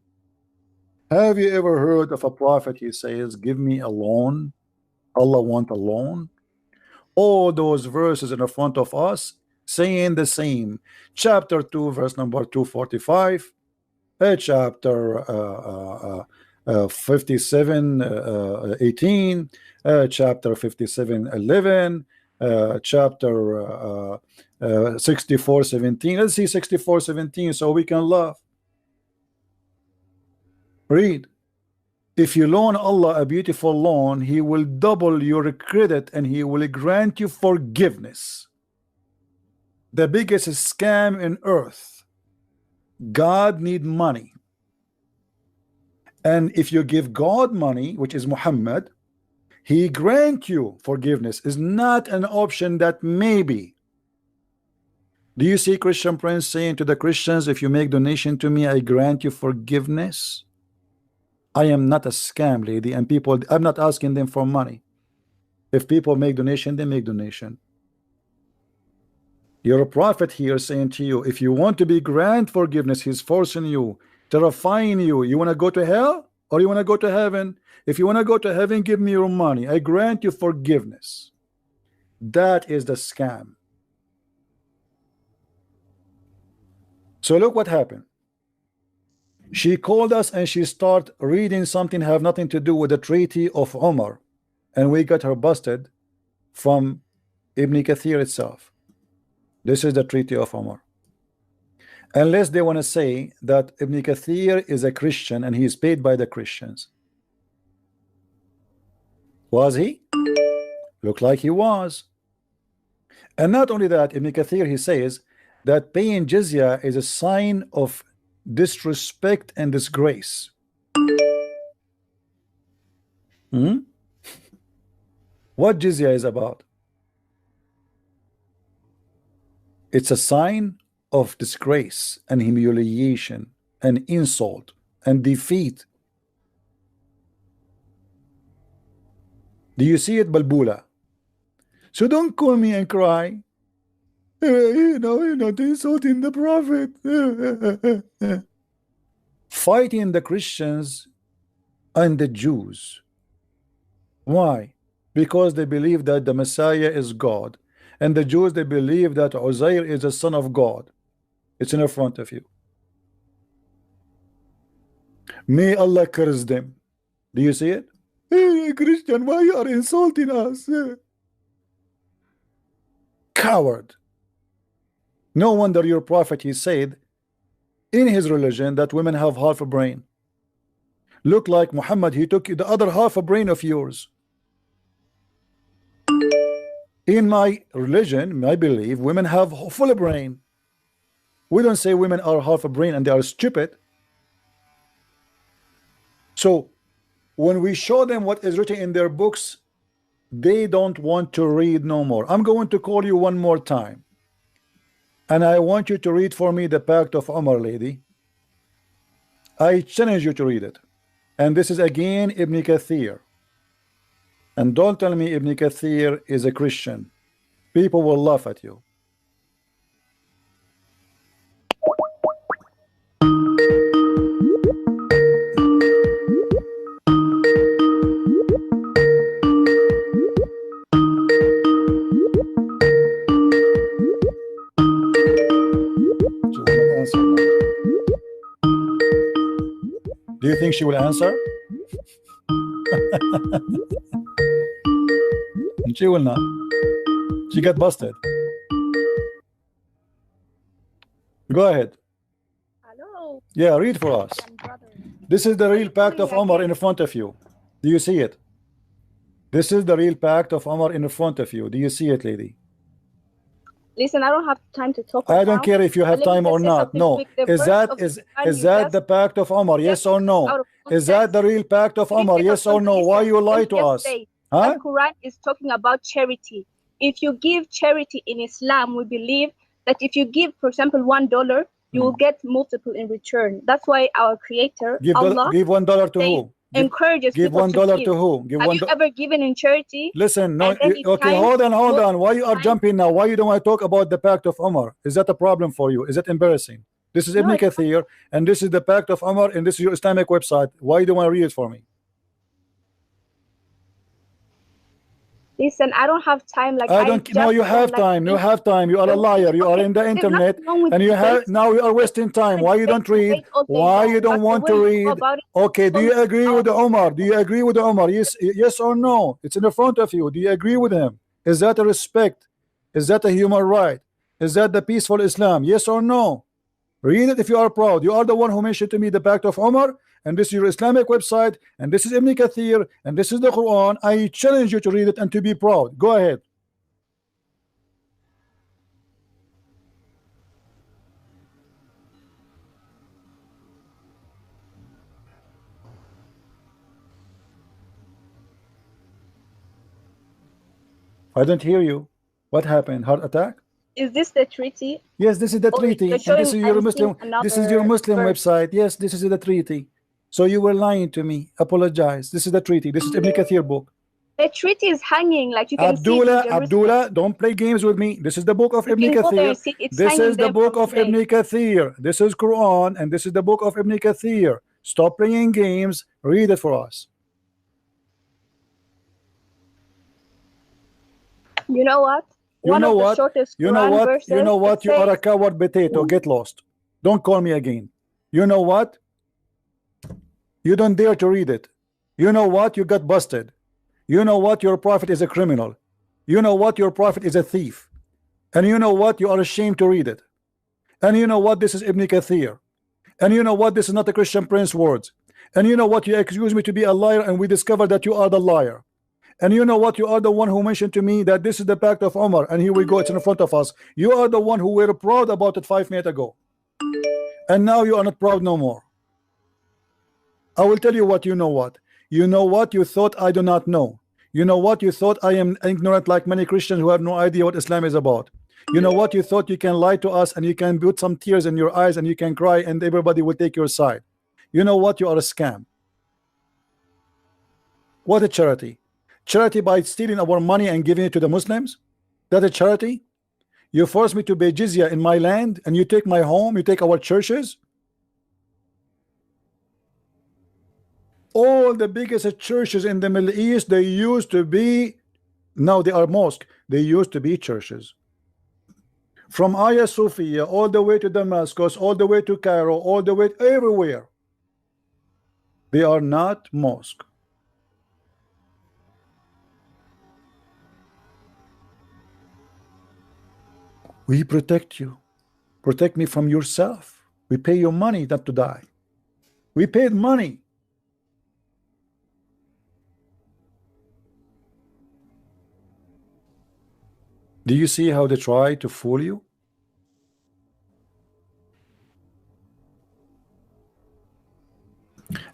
Have you ever heard of a prophet, he says, give me a loan? Allah want a loan? All those verses in the front of us saying the same. Chapter 2, verse number 245, chapter 57, 18, chapter 57, 11, chapter 64, 17. Let's see 64, 17 so we can laugh. Read. If you loan Allah a beautiful loan, he will double your credit and he will grant you forgiveness. The biggest scam in earth. God need money. And if you give God money, which is Muhammad, he grant you forgiveness. Is not an option that maybe. Do you see Christian Prince saying to the Christians, if you make donation to me, I grant you forgiveness? I am not a scam lady, and people, I'm not asking them for money. If people make donation, they make donation. You're a prophet here saying to you, if you want to be grant forgiveness, he's forcing you, terrifying you. You want to go to hell or you want to go to heaven? If you want to go to heaven, give me your money. I grant you forgiveness. That is the scam. So look what happened. She called us and she started reading something have nothing to do with the Treaty of UMAR, and we got her busted from Ibn Kathir itself. This is the Treaty of UMAR. Unless they want to say that Ibn Kathir is a Christian and he is paid by the Christians. Was he? Looked like he was. And not only that, Ibn Kathir, he says that paying jizya is a sign of disrespect and disgrace. What jizya is about? It's a sign of disgrace and humiliation and insult and defeat. Do you see it, Balbula? So don't call me and cry. You know, you're not insulting the prophet. Fighting the Christians and the Jews. Why? Because they believe that the Messiah is God, and the Jews, they believe that Uzair is the son of God. It's in front of you. May Allah curse them. Do you see it? Hey, Christian, why you are insulting us? Coward. No wonder your prophet, he said in his religion that women have half a brain. Look like Muhammad, he took the other half a brain of yours. In my religion, I believe women have full brain. We don't say women are half a brain and they are stupid. So when we show them what is written in their books, they don't want to read no more. I'm going to call you one more time. And I want you to read for me the Pact of Umar, lady. I challenge you to read it. And this is again Ibn Kathir. And don't tell me Ibn Kathir is a Christian. People will laugh at you. Do you think she will answer? She will not. She got busted. Go ahead. Hello. Yeah, read for us. This is the real pact of Umar in front of you. Do you see it? This is the real pact of Umar in front of you. Do you see it, lady? Listen, I don't have time to talk. I don't care if you have time or not. No. Is that the pact of Umar? Yes or no? Is that the real pact of Umar? Yes or no? Why you lie to us? Huh? The Quran is talking about charity. If you give charity in Islam, we believe that if you give, for example, $1, you will get multiple in return. That's why our Creator, Allah, give $1 to who? Encourages give people $1 to to who? Give Have you ever given in charity? Listen, no, okay, hold on. Why you are jumping now? Why you don't want to talk about the pact of Umar? Is that a problem for you? Is that embarrassing? This is Ibn Kathir, and this is the pact of Umar, and this is your Islamic website. Why you don't want to read it for me? Listen, I don't have time. Like I don't know. You have time. You have time. You are a liar. You are in the internet, and you have now. You are wasting time. Why you don't read? Why you don't want to read? Okay. Do you agree with the Umar? Do you agree with the Umar? Yes or no? It's in the front of you. Do you agree with him? Is that a respect? Is that a human right? Is that the peaceful Islam? Yes or no? Read it if you are proud. You are the one who mentioned to me the pact of Umar, and this is your Islamic website, and this is Ibn Kathir, and this is the Quran. I challenge you to read it and to be proud. Go ahead. I don't hear you. What happened? Heart attack? Is this the treaty? Yes, this is the treaty. And this is your Muslim. This is your Muslim website. Yes, this is the treaty. So you were lying to me. Apologize. This is the treaty. This is Ibn Kathir book. The treaty is hanging, like you can see. Abdullah, don't play games with me. This is the book of Ibn Kathir. This is the book of Ibn Kathir. This is Quran, and this is the book of Ibn Kathir. Stop playing games. Read it for us. You know what? You know what? You know what? You are a coward potato. Get lost. Don't call me again. You know what? You don't dare to read it. You know what? You got busted. You know what? Your prophet is a criminal. You know what? Your prophet is a thief. And you know what? You are ashamed to read it. And you know what? This is Ibn Kathir. And you know what? This is not the Christian Prince words. And you know what? You accuse me to be a liar, and we discovered that you are the liar. And you know what? You are the one who mentioned to me that this is the pact of Umar, and here we go, it's in front of us. You are the one who were proud about it 5 minutes ago, and now you are not proud no more. I will tell you what. You know what? You know what? You thought I do not know. You know what? You thought I am ignorant like many Christians who have no idea what Islam is about. You know what? You thought you can lie to us, and you can put some tears in your eyes, and you can cry, and everybody will take your side. You know what? You are a scam. What a charity. Charity by stealing our money and giving it to the Muslims? That a charity? You force me to pay jizya in my land, and you take my home, you take our churches. All the biggest churches in the Middle East, they used to be, now they are mosques, they used to be churches. From Hagia Sophia all the way to Damascus, all the way to Cairo, all the way everywhere. They are not mosques. We protect you. Protect me from yourself. We pay your money not to die. We paid money. Do you see how they try to fool you?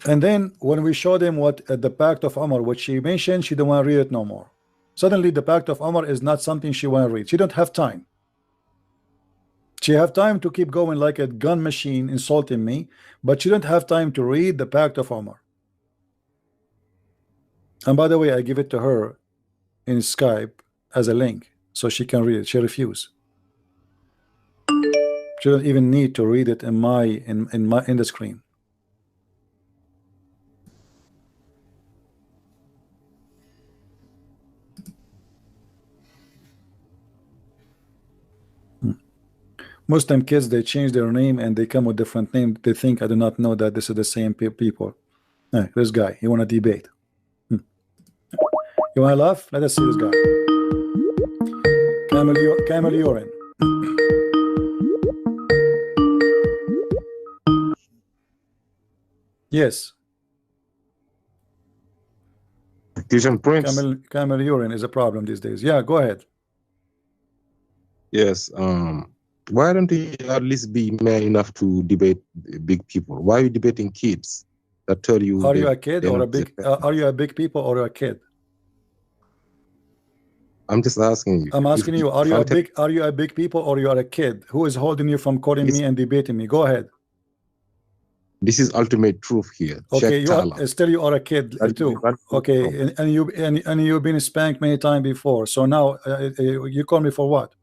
And then when we show them what the pact of Umar, what she mentioned, she don't want to read it no more. Suddenly the pact of Umar is not something she want to read. She don't have time. She have time to keep going like a gun machine insulting me, but she don't have time to read the pact of Umar. And by the way, I give it to her in Skype as a link so she can read it. She refused. She don't even need to read it in the screen. Muslim kids, they change their name and they come with different names. They think I do not know that this is the same people. This guy, you want to debate? You want to laugh? Let us see this guy. Camel urine. Yes. Christian Prince. Camel urine is a problem these days. Yeah, go ahead. Yes. Why don't you at least be man enough to debate big people? Why are you debating kids that tell you? Are you a kid or a big? Are you a big people or a kid? I'm just asking you. I'm asking you. Are you a big? Are you a big people or you are a kid? Who is holding you from calling me and debating me? Go ahead. This is ultimate truth here. Okay, still you are a kid too. Okay, and you've been spanked many times before. So now you call me for what?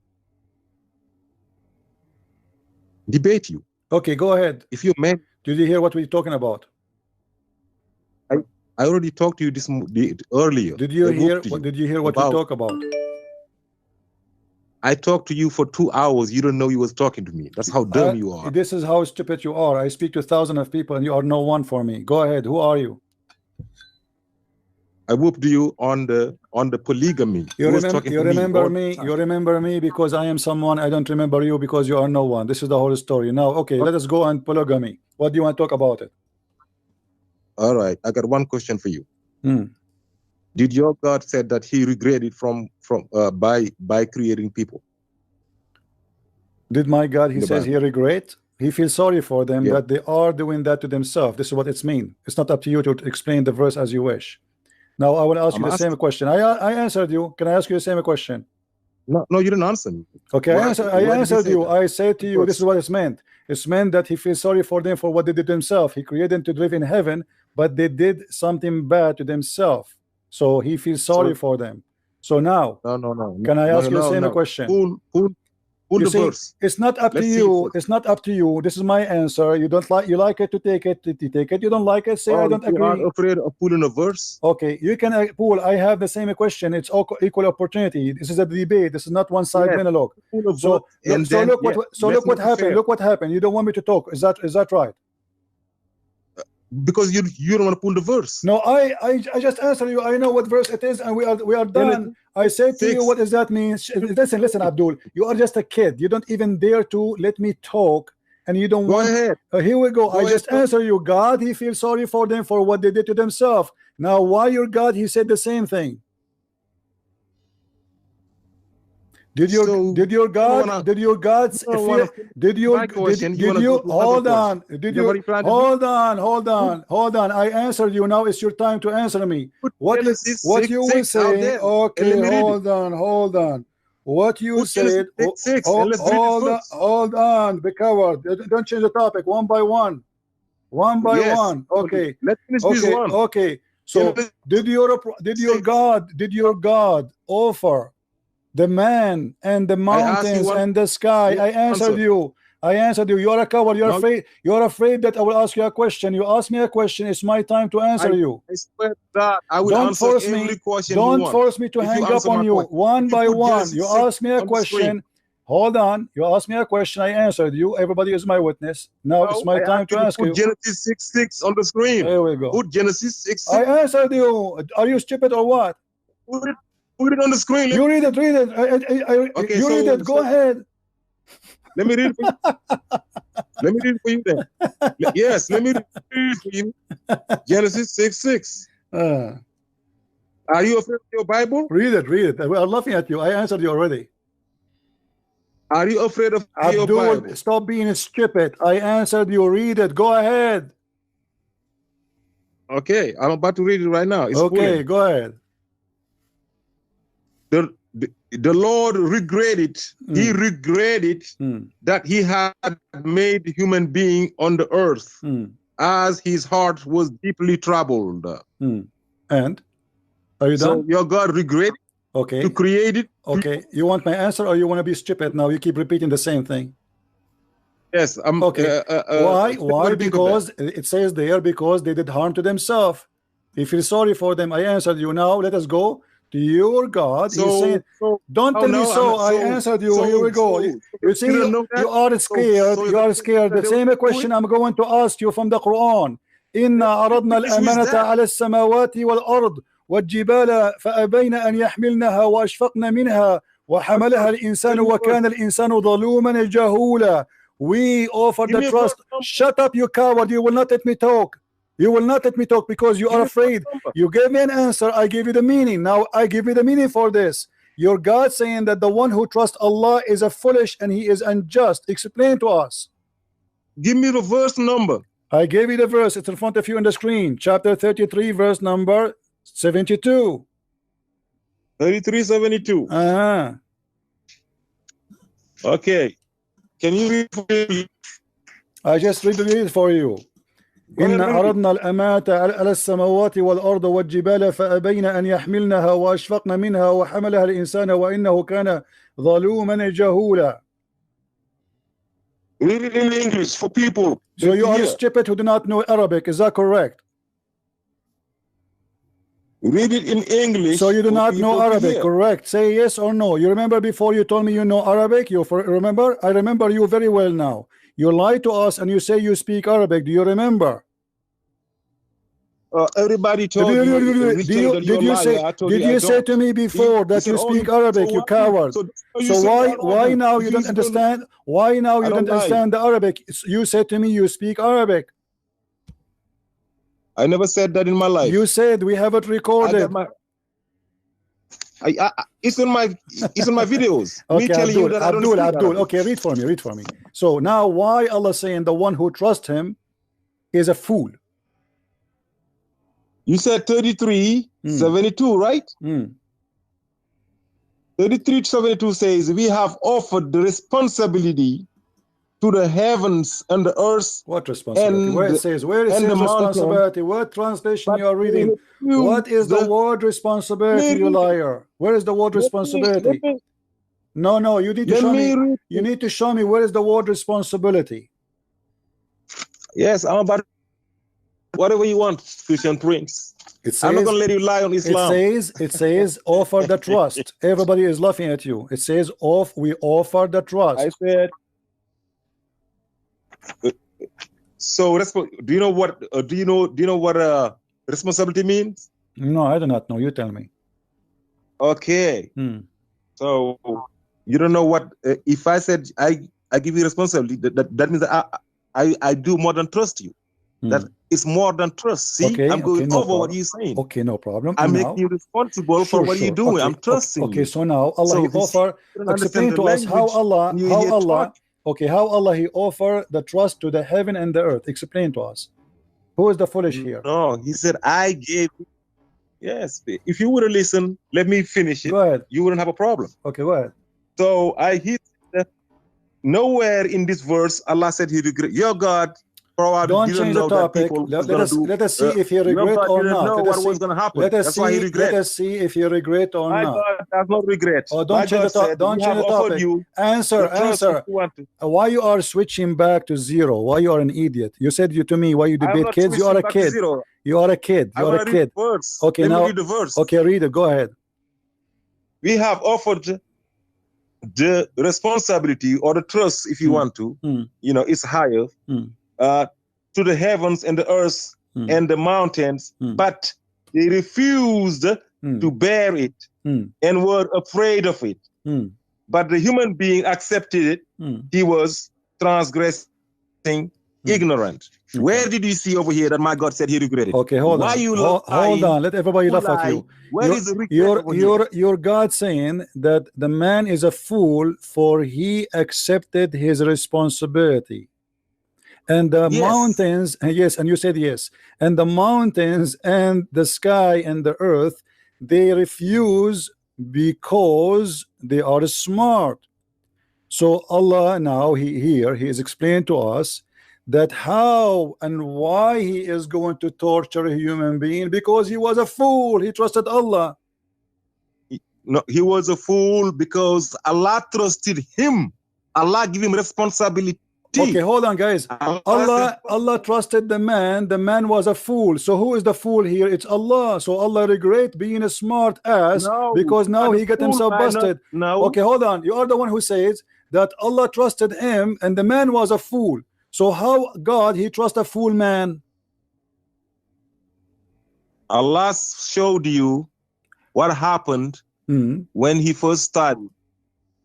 Debate you. Okay, go ahead. If you man, did you hear what we're talking about? I already talked to you earlier. Did you hear? Did you hear what we talk about? I talked to you for 2 hours. You don't know you was talking to me. That's how dumb you are. This is how stupid you are. I speak to thousands of people and you are no one for me. Go ahead. Who are you? I whooped you on the polygamy. You remember me? You remember me because I am someone. I don't remember you because you are no one. This is the whole story. Now, okay, let us go on polygamy. What do you want to talk about it? All right, I got one question for you. Did your God said that he regretted by creating people? Did my God, he says he regret? He feels sorry for them that they are doing that to themselves. This is what it's mean. It's not up to you to explain the verse as you wish. Now I will ask you the same question. I answered you. Can I ask you the same question? No, you didn't answer me. Okay, I answered you. I said to you, this is what it's meant. It's meant that he feels sorry for them for what they did to themselves. He created them to live in heaven, but they did something bad to themselves. So he feels sorry for them. So now, can I ask you the same question? You see, it's not up to you. It's not up to you. This is my answer. You don't like. You like it to take it. You take it. You don't like it. Say I don't agree. You are afraid of pulling a verse. Okay, you can pull. I have the same question. It's equal opportunity. This is a debate. This is not one-side monologue. So look what happened. Look what happened. You don't want me to talk. Is that right? Because you don't want to pull the verse. No, I just answer you. I know what verse it is, and we are done. I said to you, what does that mean? Listen, Abdul. You are just a kid. You don't even dare to let me talk, and you don't want. Go ahead. Here we go. I just answer you. God, he feels sorry for them for what they did to themselves. Now, why your God? He said the same thing. Did your God hold on I answered you. Now it's your time to answer me. What you will say? Okay, hold on what you said. Hold on, be coward. Don't change the topic. One by one. Okay, let's finish this one. Okay, so did your God offer the man and the mountains and the sky? I answered you. You are a coward. You're afraid that I will ask you a question. You ask me a question. It's my time to answer you. I swear to God, I will answer every question. Don't force me to hang up on you. One by one. You ask me a question. Hold on. You asked me a question. I answered you. Everybody is my witness. Now it's my time to ask you. Genesis 6:6 on the screen. There we go. Put Genesis 6:6. I answered you. Are you stupid or what? Put it on the screen. You read it. Okay, you read it. Go ahead. Let me read it for you. Let me read it for you then. Yes, let me read it for you. Genesis 6:6. Are you afraid of your Bible? Read it. We are laughing at you. I answered you already. Are you afraid of your Bible? Stop being stupid. I answered you. Read it. Go ahead. Okay, I'm about to read it right now. It's okay, go ahead. The Lord regretted, he regretted that he had made human being on the earth, as his heart was deeply troubled. And are you done? So your God regretted to create it. Okay, you want my answer or you want to be stupid now? You keep repeating the same thing. Yes, I'm okay. Why? Because it says there, because they did harm to themselves. He feels sorry for them. I answered you. Now let us go Your God. He's saying, don't tell me so. I answered you. Here we go. You see, you are scared. You are scared. The same question I'm going to ask you from the Quran. إنا عرضنا الأمانة على السماوات والأرض والجبال فأبين أن يحملنها وأشفقن منها وحملها الإنسان وكان الإنسان ظلوما جهولا. We offer the trust. Shut up, you coward. You will not let me talk. You will not let me talk because you are afraid. You gave me an answer. I gave you the meaning. Now I give you the meaning for this. Your God saying that the one who trusts Allah is a foolish and he is unjust. Explain to us. Give me the verse number. I gave you the verse. It's in front of you on the screen. Chapter 33, verse number 72. 33:72. Okay. Can you read for me? I just read it for you. إن عرضنا الأمانة على السماوات والأرض والجبال فأبين أن يحملنها وأشفقن منها وحملها الإنسان وإنه كان ظلوما جهولا. Read it in English for people. So you are stupid who do not know Arabic. Is that correct? Read it in English. So you do not know Arabic, correct? Say yes or no. You remember before you told me you know Arabic? You remember? I remember you very well now. You lied to us and you say you speak Arabic. Do you remember? Everybody told you. Did you say to me before that you speak Arabic, you coward? So why now you don't understand? Why now you don't understand the Arabic? You said to me you speak Arabic. I never said that in my life. You said we have it recorded. It's in my videos. Okay, Abdul. Okay, read for me. So now why Allah saying the one who trusts him is a fool? You said 33:72, right? 33:72 says we have offered the responsibility to the heavens and the earth. What responsibility? Where it says, where is his responsibility? What translation you are reading? What is the word responsibility, you liar? Where is the word responsibility? No, you need to show me. You need to show me where is the word responsibility. Yes, I'm about whatever you want, Christian Prince. I'm not gonna let you lie on Islam. It says offer the trust. Everybody is laughing at you. It says we offer the trust. I said. So do you know what responsibility means? No, I do not know. You tell me. Okay. So you don't know what if I said I give you responsibility, that means that I do more than trust you. That is more than trust. See, I'm going over what you're saying. Okay, no problem. I'm making you responsible for what you're doing. I'm trusting you. Okay, so now Allah he offer. Explain to us how Allah he offer the trust to the heaven and the earth. Explain to us. Who is the foolish here? No, he said I gave. Yes, if you would have listened, let me finish it. Go ahead. You wouldn't have a problem. Okay, go ahead. So I hit nowhere in this verse Allah said he regret. Your God probably don't change the topic. Let us see if he regret or not. Let us see if he regret or not. God does not regret. Oh, don't change the topic. Answer. Why you are switching back to zero? Why you are an idiot? You said to me why you debate kids. You are a kid. You are a kid. You are a kid. Okay, now. Okay, read it. Go ahead. We have offered the responsibility or the trust, if you want to. It's higher. To the heavens and the earth and the mountains, but they refused to bear it and were afraid of it. But the human being accepted it. He was transgressing, ignorant. Where did you see over here that my God said he regretted? Okay, hold on. Hold on. Let everybody laugh at you. Where is the regret? Your God saying that the man is a fool for he accepted his responsibility. And the mountains, yes, and you said yes, and the mountains and the sky and the earth, they refuse because they are smart. So Allah now he is explained to us that how and why he is going to torture a human being, because he was a fool. He trusted Allah. No, he was a fool because Allah trusted him. Allah gave him responsibility Okay, hold on, guys. Allah trusted the man. The man was a fool. So who is the fool here? It's Allah. So Allah regret being a smart ass because now he got himself busted. Okay, hold on. You are the one who says that Allah trusted him and the man was a fool. So how God he trust a fool man? Allah showed you what happened when he first started.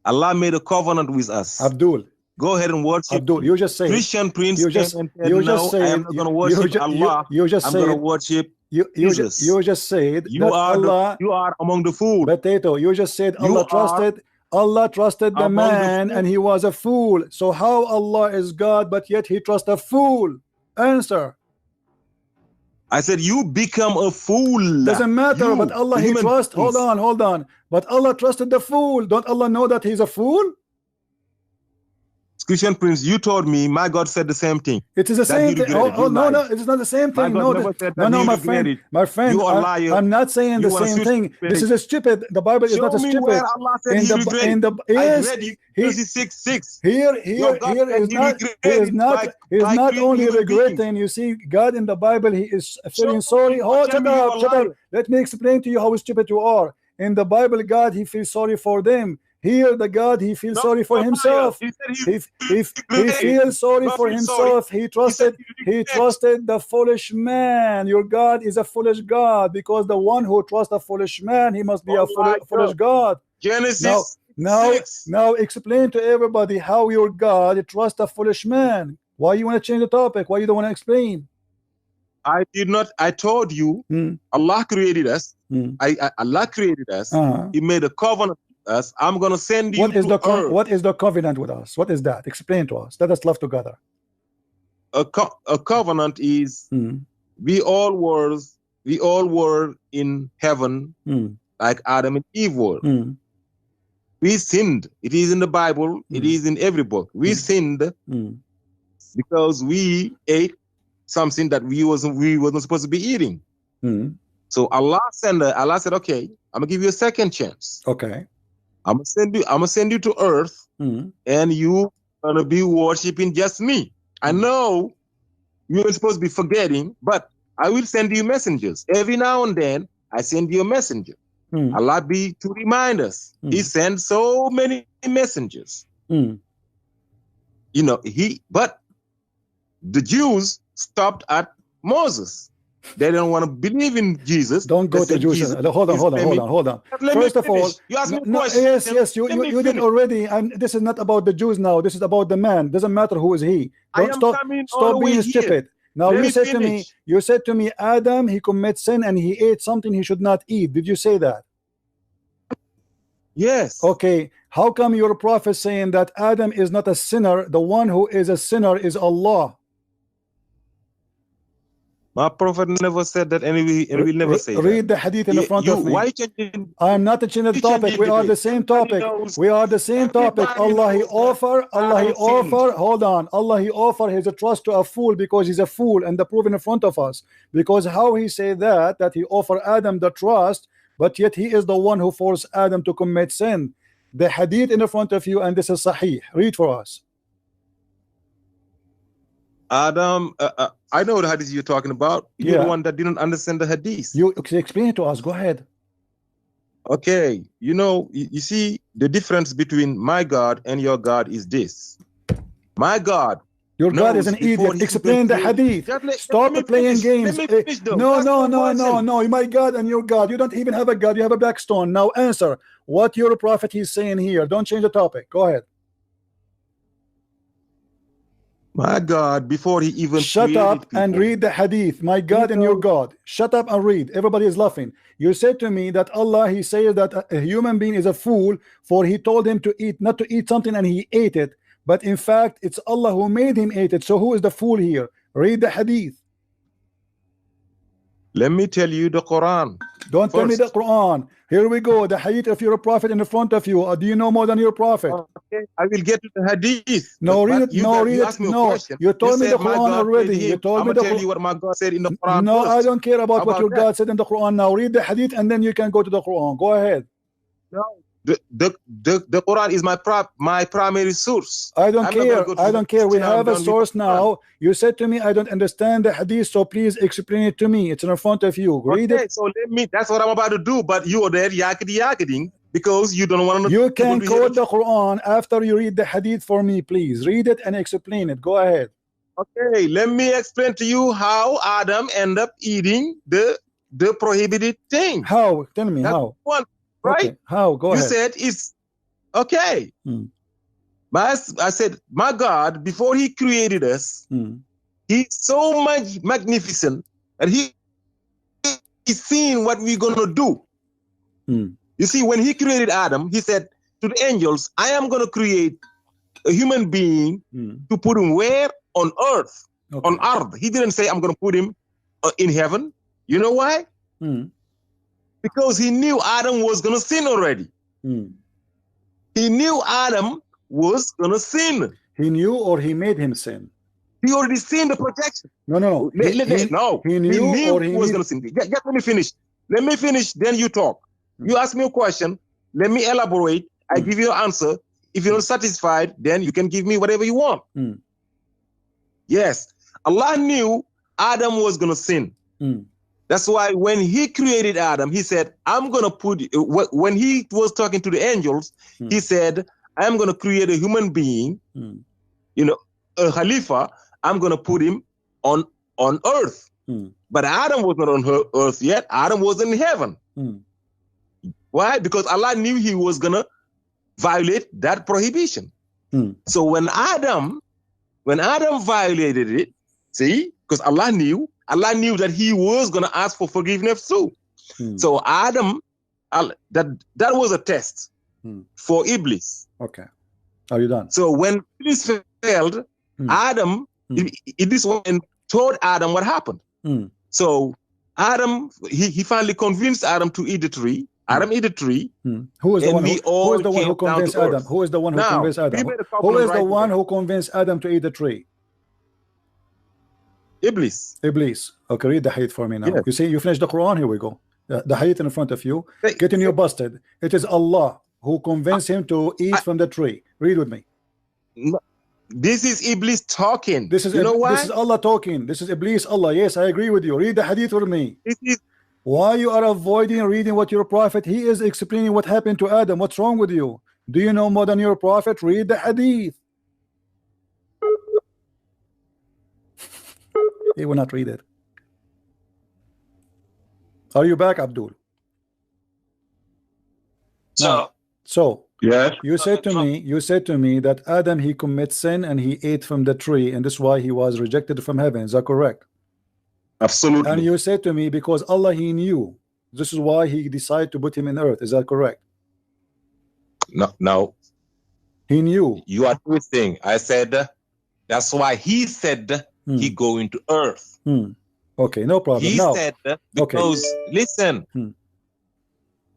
Allah made a covenant with us. Abdul, go ahead and worship. Abdul, you just say Christian Prince. You just say I'm not going to worship Allah. You just I'm say going to worship Jesus. You just said you that are Allah. You are among the fools. Potato. You just said Allah trusted the man and he was a fool. So how Allah is God but yet he trusts a fool? Answer. I said you become a fool. Doesn't matter, but Allah he trust. Hold on. But Allah trusted the fool. Don't Allah know that he's a fool? Christian Prince, you told me my God said the same thing. It is the same thing. No, it is not the same thing. No, my friend. You are liar. I'm not saying the same thing. This is a stupid. The Bible is not a stupid. Where Allah said he regretted. I read it. 36:6. Here is not only regretting. You see, God in the Bible, he is feeling sorry. Shut up. Let me explain to you how stupid you are. In the Bible, God, he feels sorry for them. Here, the God, he feels sorry for himself. He feels sorry for himself. He trusted the foolish man. Your God is a foolish God because the one who trusts a foolish man, he must be a foolish God. Genesis. Now explain to everybody how your God trusts a foolish man. Why you want to change the topic? Why you don't want to explain? I did not. I told you, Allah created us. Allah created us. He made a covenant with us. I'm going to send you What is the covenant with us? What is that? Explain to us. Let us love together. A covenant is we all were in heaven like Adam and Eve were. We sinned. It is in the Bible. It is in every book. We sinned because we ate something that we wasn't supposed to be eating. So Allah said, okay, I'm gonna give you a second chance. Okay. I'm gonna send you to earth, and you gonna be worshiping just me. I know you're supposed to be forgetting, but I will send you messengers. Every now and then I send you a messenger. Allah be to remind us. He sends so many messengers. You know, but the Jews stopped at Moses. They don't want to believe in Jesus. Don't go to Jews. Hold on. First of all, you asked me a question. Yes, you did already. And this is not about the Jews now. This is about the man. Doesn't matter who is he. Don't stop being stupid. Now you said to me, Adam, he commits sin and he ate something he should not eat. Did you say that? Yes. Okay. How come your prophet saying that Adam is not a sinner? The one who is a sinner is Allah. My prophet never said that, and we will never say that. Read the hadith in the front of me. I am not changing the topic. We are the same topic. We are the same topic. Allah he offer. Hold on. Allah he offer his trust to a fool because he's a fool, and the proof in front of us. Because how he say that he offer Adam the trust, but yet he is the one who forced Adam to commit sin. The hadith in the front of you, and this is Sahih. Read for us. Adam, I know the hadith you're talking about. You're the one that didn't understand the hadith. You explain it to us. Go ahead. Okay, you know, you see the difference between my God and your God is this. My God. Your God is an idiot. Explain the hadith. Stop playing games. No. My God and your God. You don't even have a God. You have a black stone. Now answer what your prophet is saying here. Don't change the topic. Go ahead. My God, before he even shut up and read the hadith. My God and your God. Shut up and read. Everybody is laughing. You said to me that Allah, he says that a human being is a fool, for he told him to eat, not to eat something, and he ate it. But in fact, it's Allah who made him eat it. So who is the fool here? Read the hadith. Let me tell you the Quran. Don't tell me the Quran. Here we go. The hadith of your prophet in the front of you. Do you know more than your prophet? Okay, I will get to the hadith. No, read it. No, read it. No, you told me the Quran already. You told me the Quran. Tell you what my God said in the Quran. No, I don't care about what your God said in the Quran. Now read the hadith and then you can go to the Quran. Go ahead. No, The Quran is my primary source. I don't care. I don't care. We have a source now. You said to me, I don't understand the hadith, so please explain it to me. It's in front of you. Read it. So let me. That's what I'm about to do. But you are there yakety because you don't want to. You can quote the Quran after you read the hadith for me, please. Read it and explain it. Go ahead. Okay, let me explain to you how Adam ended up eating the prohibited thing. How? Tell me how. One, right? Okay. How? Go ahead. You said it's okay. I said, my God, before He created us, He's so much magnificent that He's seen what we're gonna do. You see, when He created Adam, He said to the angels, "I am gonna create a human being to put him where? On earth, on earth." He didn't say, "I'm going to put him in heaven." You know why? Because He knew Adam was going to sin already. He knew Adam was going to sin. He knew, or He made him sin? He already seen the projection. No. He knew he was going to sin. Just let me finish. Let me finish, then you talk. You ask me a question. Let me elaborate. I give you an answer. If you're not satisfied, then you can give me whatever you want. Yes, Allah knew Adam was going to sin. That's why when He created Adam, He said, I'm going to put, when He was talking to the angels, He said, I'm going to create a human being, you know, a Khalifa. I'm going to put him on earth. But Adam was not on earth yet. Adam was in heaven. Why? Because Allah knew he was going to violate that prohibition. So when Adam violated it, see, because Allah knew that he was going to ask for forgiveness too. So Adam, that was a test for Iblis. Okay. Are you done? So when Iblis failed, Adam, Iblis went and told Adam what happened. So Adam, he finally convinced Adam to eat the tree. Adam ate the tree. Who is the one who convinced Adam? Who is the one who convinced Adam? Who is the one who convinced Adam to eat the tree? Iblis. Iblis. Okay, read the hadith for me now. Yes. You see, you finished the Quran. Here we go. The hadith in front of you. Getting you busted. It is Allah who convinced him to eat from the tree. Read with me. This is Iblis talking. This is, you know why? This is Allah talking. This is Iblis. Allah. Yes, I agree with you. Read the hadith with me. Why you are avoiding reading what your prophet? He is explaining what happened to Adam. What's wrong with you? Do you know more than your prophet? Read the hadith. He will not read it. Are you back, Abdul? So yes. You said to me that Adam, he commits sin and he ate from the tree, and this is why he was rejected from heaven. Is that correct? Absolutely. And you said to me, because Allah, he knew, this is why he decided to put him in earth. Is that correct? No. He knew. You are twisting. I said that's why he said he go into earth. Okay, no problem. He said because listen,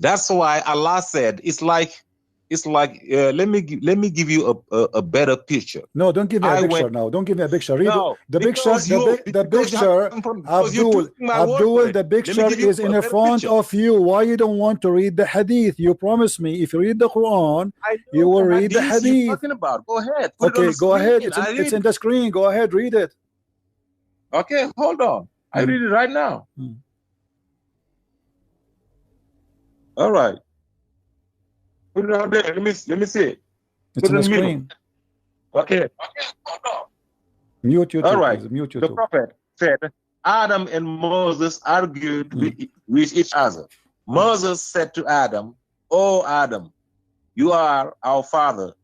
that's why Allah said it's like let me give you a better picture. No, don't give me a picture now. Don't give me a picture. Read the picture. The picture, Abdul. The picture is in front of you. Why you don't want to read the hadith? You promised me if you read the Quran, you will read the hadith. Talking about. Go ahead. Okay, go ahead. It's in the screen. Go ahead, read it. Okay, hold on. I read it right now. All right. Put it out there. Let me see it. It's on the screen. Okay. Mute YouTube. All right. Mute YouTube. The prophet said, Adam and Moses argued with each other. Moses said to Adam, "Oh Adam, you are our father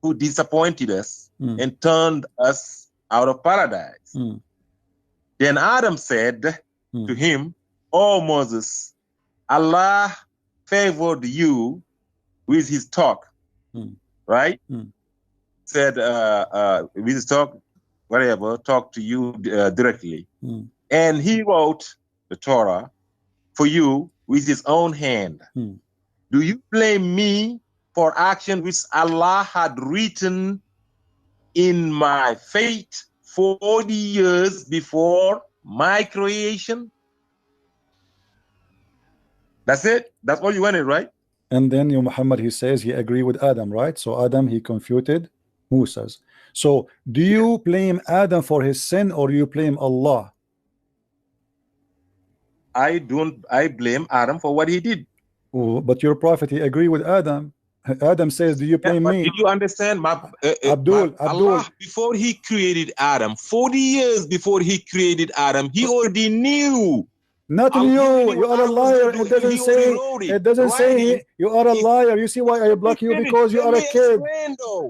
who disappointed us and turned us out of paradise." Then Adam said to him, "Oh Moses, Allah favored you with his talk," right? Said with his talk, whatever, talk to you directly. And he wrote the Torah for you with his own hand. Do you blame me for action which Allah had written in my fate 40 years before my creation? That's it. That's all you wanted, right? And then you Muhammad, he says he agreed with Adam, right? So Adam, he confuted Moses. So do you blame Adam for his sin, or you blame Allah? I blame Adam for what he did. Oh, but your prophet, he agreed with Adam. Adam says, do you blame me? Did you understand? Abdul, Allah, before he created Adam, 40 years before he created Adam, he already knew. Not you. You are a liar. It doesn't say. It doesn't say. You are a liar. You see why I block you? Because you are a kid.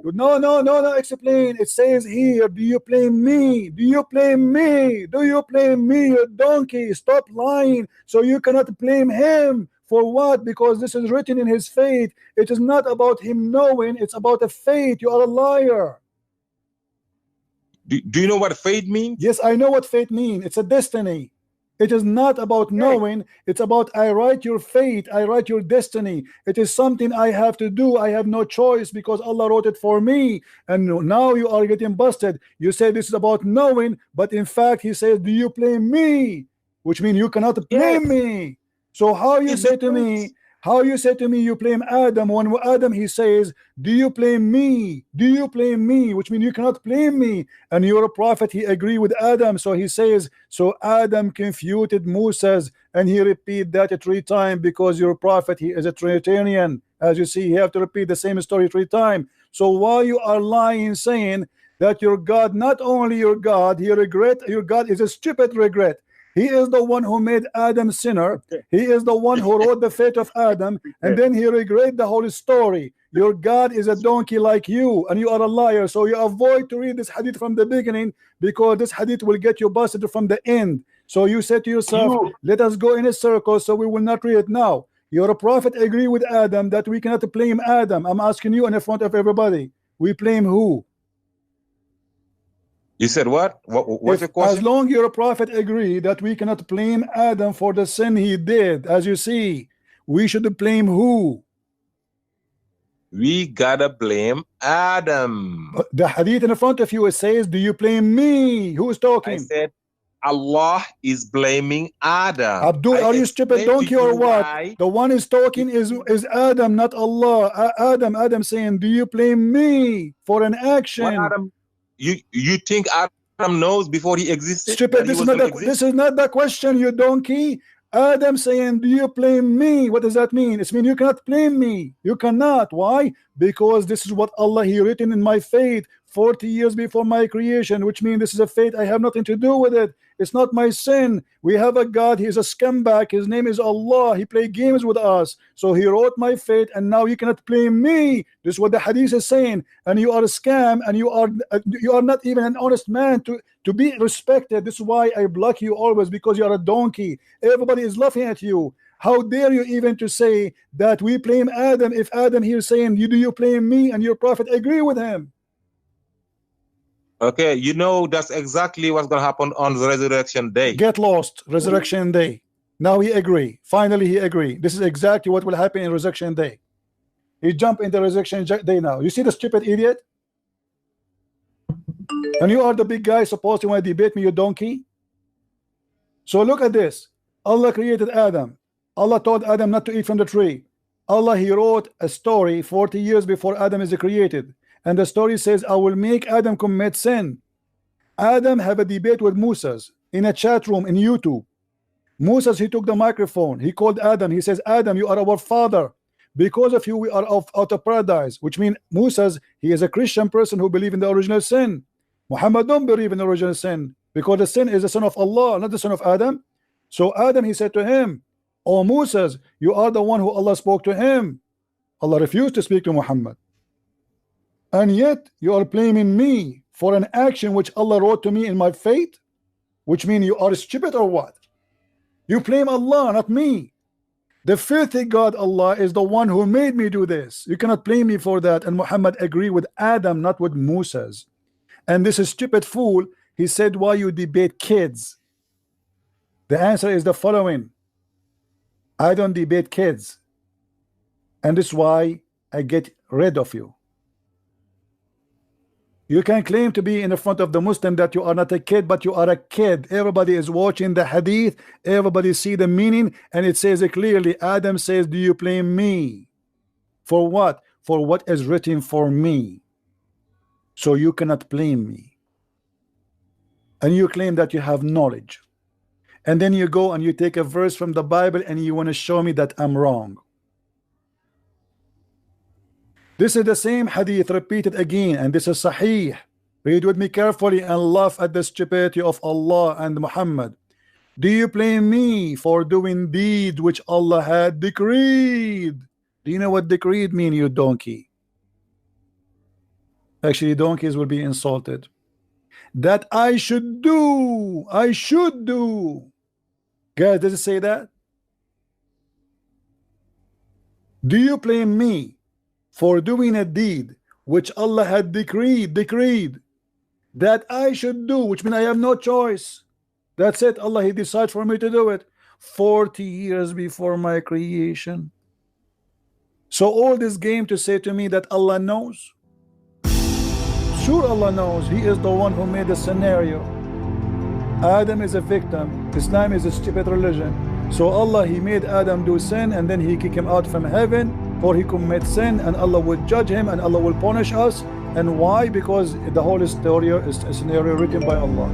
No. Explain. It says here. Do you blame me? Do you blame me? Do you blame me? You donkey. Stop lying. So you cannot blame him for what? Because this is written in his fate. It is not about him knowing. It's about a fate. You are a liar. Do you know what fate means? Yes, I know what fate means. It's a destiny. It is not about knowing. It's about I write your fate. I write your destiny. It is something I have to do. I have no choice because Allah wrote it for me. And now you are getting busted. You say this is about knowing, but in fact he says, do you blame me? Which means you cannot blame me. So how you say to me, you blame Adam, when Adam he says, do you blame me? Do you blame me? Which means you cannot blame me. And you're a prophet, he agreed with Adam. So he says, so Adam confuted Moses, and he repeat that 3 times because your prophet, he is a Trinitarian. As you see, he have to repeat the same story 3 times. So why you are lying, saying that your God, not only your God, he regret, your God is a stupid regret. He is the one who made Adam sinner. He is the one who wrote the fate of Adam, and then he regret the whole story. Your God is a donkey like you, and you are a liar. So you avoid to read this hadith from the beginning, because this hadith will get you busted from the end. So you said to yourself, let us go in a circle, so we will not read it now. Your prophet agree with Adam that we cannot blame Adam. I'm asking you in front of everybody. We blame who? You said what? What's your question? As long as your prophet agree that we cannot blame Adam for the sin he did, as you see, we should blame who? We gotta blame Adam. The hadith in front of you, it says, do you blame me? Who is talking? I said Allah is blaming Adam. Abdul, are you stupid donkey or what? The one is talking is Adam, not Allah. Adam saying, do you blame me for an action? What Adam? You think Adam knows before he existed? Stupid, this is not the question, you donkey. Adam saying, do you blame me? What does that mean? It means you cannot blame me. You cannot. Why? Because this is what Allah he written in my fate 40 years before my creation, which means this is a fate. I have nothing to do with it. It's not my sin. We have a God. He is a scumbag. His name is Allah. He play games with us. So he wrote my fate, and now you cannot blame me. This is what the hadith is saying. And you are a scam, and you are not even an honest man to be respected. This is why I block you always, because you are a donkey. Everybody is laughing at you. How dare you even to say that we blame Adam, if Adam here saying, do you blame me, and your prophet agree with him? Okay, you know that's exactly what's going to happen on the resurrection day. Get lost, resurrection day. Now he agree. Finally he agree. This is exactly what will happen in resurrection day. He jump into resurrection day now. You see the stupid idiot? And you are the big guy supposed to want to debate me, you donkey. So look at this. Allah created Adam. Allah told Adam not to eat from the tree. Allah he wrote a story 40 years before Adam is created. And the story says, I will make Adam commit sin. Adam have a debate with Moses in a chat room in YouTube. Moses, he took the microphone. He called Adam. He says, Adam, you are our father. Because of you, we are out of paradise. Which means Moses, he is a Christian person who believes in the original sin. Muhammad don't believe in the original sin, because the sin is the son of Allah, not the son of Adam. So Adam, he said to him, oh Moses, you are the one who Allah spoke to him. Allah refused to speak to Muhammad. And yet you are blaming me for an action which Allah wrote to me in my fate, which means you are stupid or what? You blame Allah, not me. The filthy God Allah is the one who made me do this. You cannot blame me for that. And Muhammad agreed with Adam, not with Moses. And this is stupid fool, he said, why you debate kids? The answer is the following. I don't debate kids, and this is why I get rid of you. You can claim to be in the front of the Muslim that you are not a kid, but you are a kid. Everybody is watching the hadith. Everybody see the meaning, and it says it clearly. Adam says, do you blame me? For what? For what is written for me. So you cannot blame me. And you claim that you have knowledge. And then you go and you take a verse from the Bible and you want to show me that I'm wrong. This is the same hadith repeated again, and this is sahih. Read with me carefully and laugh at the stupidity of Allah and Muhammad. Do you blame me for doing deed which Allah had decreed? Do you know what decreed mean, you donkey? Actually, donkeys will be insulted. That I should do. I should do. Guys, does it say that? Do you blame me for doing a deed which Allah had decreed that I should do, which means I have no choice? That's it. Allah, He decided for me to do it 40 years before my creation. So all this game to say to me that Allah knows? Sure, Allah knows. He is the one who made the scenario. Adam is a victim. Islam is a stupid religion. So Allah, He made Adam do sin, and then He kicked him out from heaven for he commit sin, and Allah will judge him and Allah will punish us. And why? Because the whole story is a scenario written by Allah.